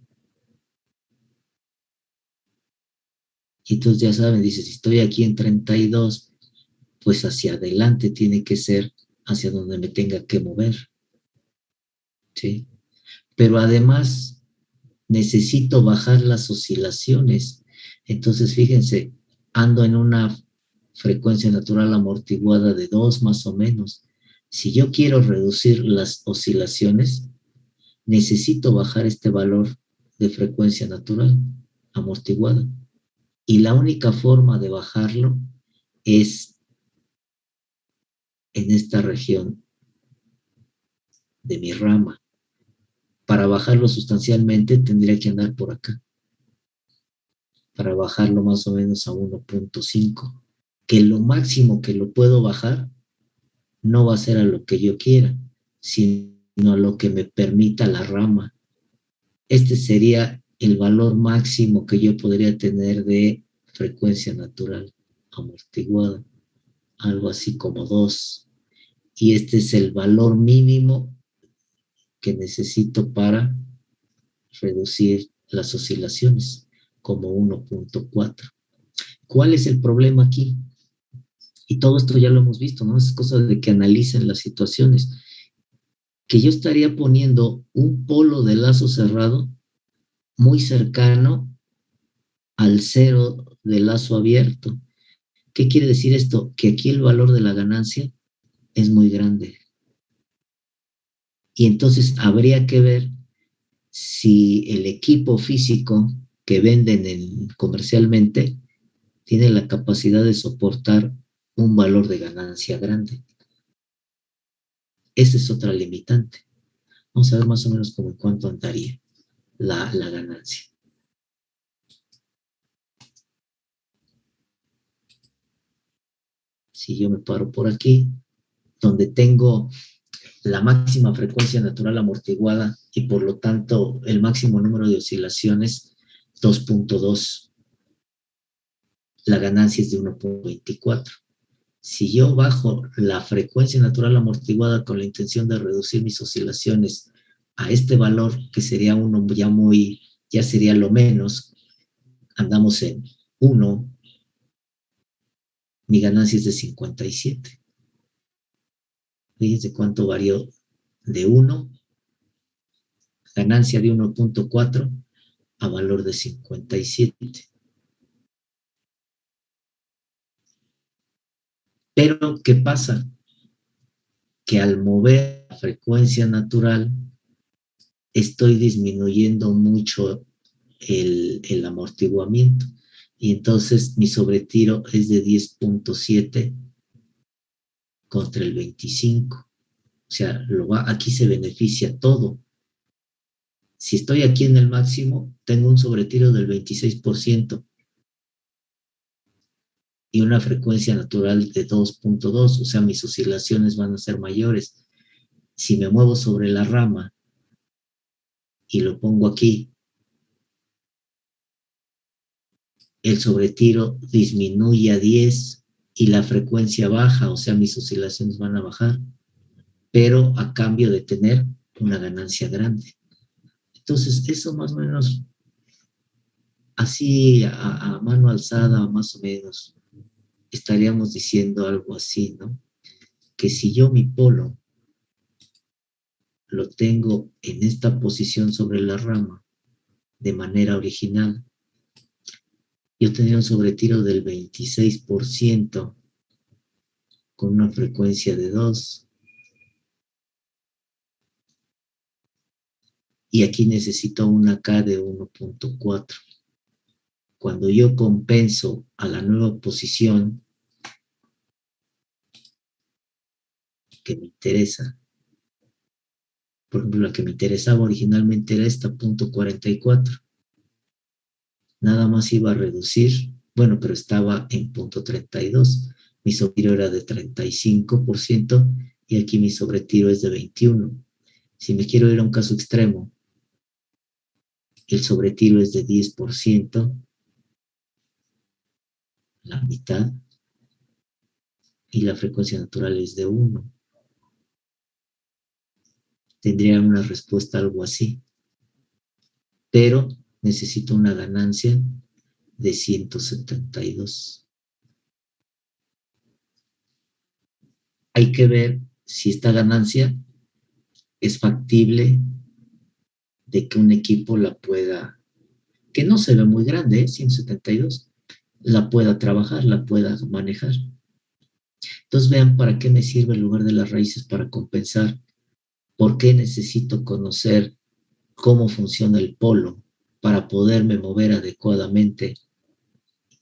Y entonces ya saben, dice, si estoy aquí en 32, pues hacia adelante tiene que ser hacia donde me tenga que mover, ¿sí? Pero además necesito bajar las oscilaciones. Entonces, fíjense, ando en una frecuencia natural amortiguada de 2 más o menos. Si yo quiero reducir las oscilaciones, necesito bajar este valor de frecuencia natural amortiguada. Y la única forma de bajarlo es en esta región de mi rama. Para bajarlo sustancialmente tendría que andar por acá. Para bajarlo más o menos a 1.5. Que lo máximo que lo puedo bajar no va a ser a lo que yo quiera, sino a lo que me permita la rama. Este sería el valor máximo que yo podría tener de frecuencia natural amortiguada, algo así como 2. Y este es el valor mínimo que necesito para reducir las oscilaciones, como 1.4. ¿Cuál es el problema aquí? Y todo esto ya lo hemos visto, ¿no? Es cosa de que analicen las situaciones. Que yo estaría poniendo un polo de lazo cerrado muy cercano al 0 de lazo abierto. ¿Qué quiere decir esto? Que aquí el valor de la ganancia es muy grande. Y entonces habría que ver si el equipo físico que venden comercialmente tiene la capacidad de soportar un valor de ganancia grande. Esa es otra limitante. Vamos a ver más o menos como en cuánto andaría la ganancia. Si yo me paro por aquí, donde tengo la máxima frecuencia natural amortiguada y por lo tanto el máximo número de oscilaciones, 2.2. La ganancia es de 1.24. Si yo bajo la frecuencia natural amortiguada con la intención de reducir mis oscilaciones a este valor, que sería uno ya sería lo menos, andamos en 1, mi ganancia es de 57. Fíjense cuánto varió de 1, ganancia de 1.4 a valor de 57. Pero, ¿qué pasa? Que al mover la frecuencia natural, estoy disminuyendo mucho el amortiguamiento. Y entonces mi sobretiro es de 10.7 contra el 25. O sea, aquí se beneficia todo. Si estoy aquí en el máximo, tengo un sobretiro del 26% y una frecuencia natural de 2.2, o sea, mis oscilaciones van a ser mayores. Si me muevo sobre la rama y lo pongo aquí, el sobretiro disminuye a 10 y la frecuencia baja, o sea, mis oscilaciones van a bajar, pero a cambio de tener una ganancia grande. Entonces, eso más o menos, así a mano alzada, más o menos, estaríamos diciendo algo así, ¿no? Que si yo mi polo lo tengo en esta posición sobre la rama de manera original, yo tendría un sobretiro del 26% con una frecuencia de 2. Y aquí necesito una K de 1.4. Cuando yo compenso a la nueva posición que me interesa, por ejemplo, la que me interesaba originalmente era esta, punto 44. Nada más iba a reducir, bueno, pero estaba en punto 32. Mi sobretiro era de 35% y aquí mi sobretiro es de 21. Si me quiero ir a un caso extremo, el sobretiro es de 10%, la mitad, y la frecuencia natural es de 1. Tendría una respuesta algo así. Pero necesito una ganancia de 172. Hay que ver si esta ganancia es factible de que un equipo la pueda, que no se ve muy grande, 172, la pueda trabajar, la pueda manejar. Entonces vean para qué me sirve el lugar de las raíces, para compensar. ¿Por qué necesito conocer cómo funciona el polo para poderme mover adecuadamente?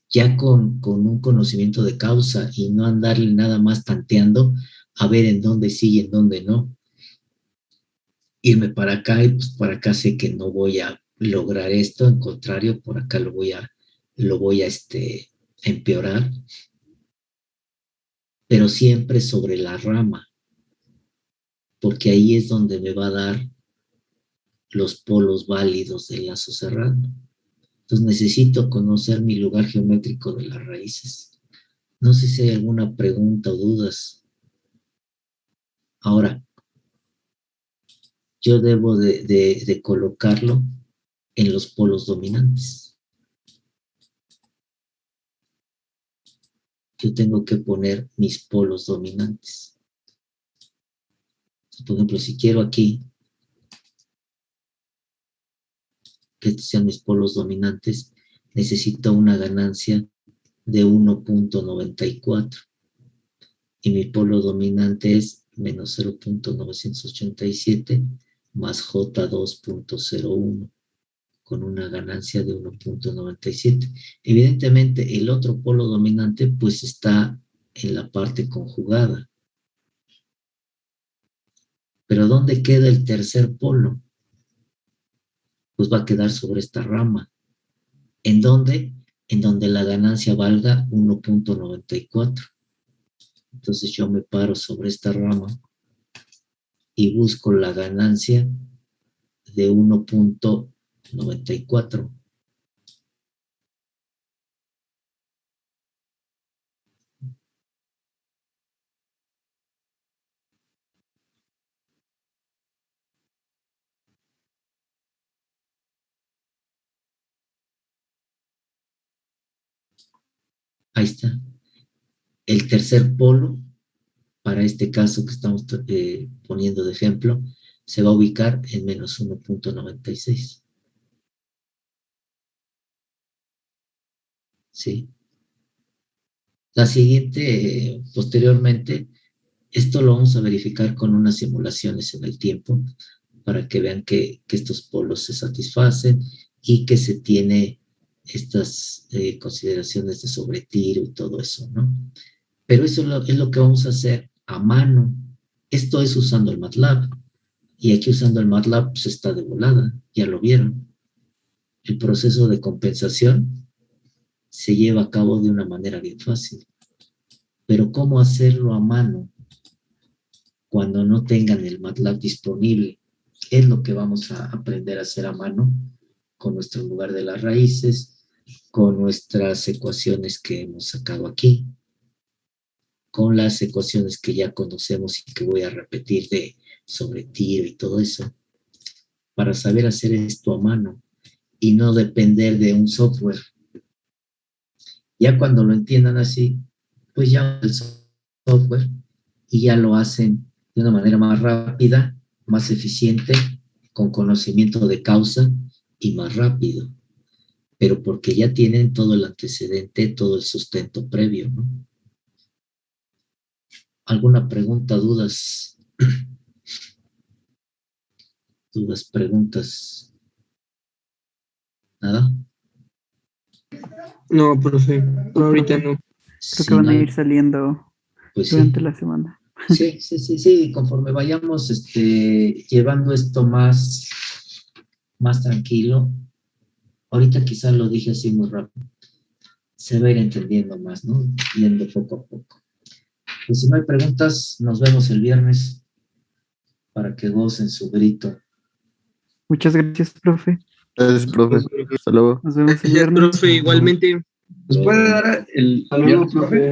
Ya con un conocimiento de causa y no andarle nada más tanteando a ver en dónde sí y en dónde no. Irme para acá y pues para acá sé que no voy a lograr esto, al contrario, por acá lo voy a empeorar, pero siempre sobre la rama, porque ahí es donde me va a dar los polos válidos del lazo cerrado. Entonces necesito conocer mi lugar geométrico de las raíces. No sé si hay alguna pregunta o dudas. Ahora, yo debo de colocarlo en los polos dominantes. Yo tengo que poner mis polos dominantes. Por ejemplo, si quiero aquí que estos sean mis polos dominantes, necesito una ganancia de 1.94 y mi polo dominante es menos 0.987 más J2.01 con una ganancia de 1.97. Evidentemente, el otro polo dominante pues está en la parte conjugada. Pero ¿dónde queda el tercer polo? Pues va a quedar sobre esta rama. ¿En dónde? En donde la ganancia valga 1.94. Entonces yo me paro sobre esta rama y busco la ganancia de 1.94. Ahí está. el tercer polo, para este caso que estamos poniendo de ejemplo, se va a ubicar en menos 1.96. ¿Sí? La siguiente, posteriormente, esto lo vamos a verificar con unas simulaciones en el tiempo para que vean que estos polos se satisfacen y que se tiene estas consideraciones de sobretiro y todo eso, ¿no? Pero eso es lo que vamos a hacer a mano. Esto es usando el MATLAB. Y aquí usando el MATLAB pues está de volada, ya lo vieron. El proceso de compensación se lleva a cabo de una manera bien fácil. Pero ¿cómo hacerlo a mano cuando no tengan el MATLAB disponible? Es lo que vamos a aprender a hacer a mano con nuestro lugar de las raíces, con nuestras ecuaciones que hemos sacado aquí, con las ecuaciones que ya conocemos y que voy a repetir de sobretiro y todo eso, para saber hacer esto a mano y no depender de un software. Ya cuando lo entiendan así, pues ya el software y ya lo hacen de una manera más rápida, más eficiente, con conocimiento de causa y más rápido, pero porque ya tienen todo el antecedente, todo el sustento previo, ¿no? ¿Alguna pregunta, dudas? ¿Dudas, preguntas? ¿Nada? No, profe, por ahorita no. Creo que van a ir saliendo pues durante sí. la semana. Sí, conforme vayamos llevando esto más tranquilo, ahorita quizás lo dije así muy rápido, se va a ir entendiendo más, ¿no? Yendo poco a poco. Pues si no hay preguntas, nos vemos el viernes para que gocen su grito. Muchas gracias, profe. Gracias, profe. Hasta luego. Nos vemos el Gracias, viernes. profe, igualmente. ¿Nos puede dar el viernes, profe?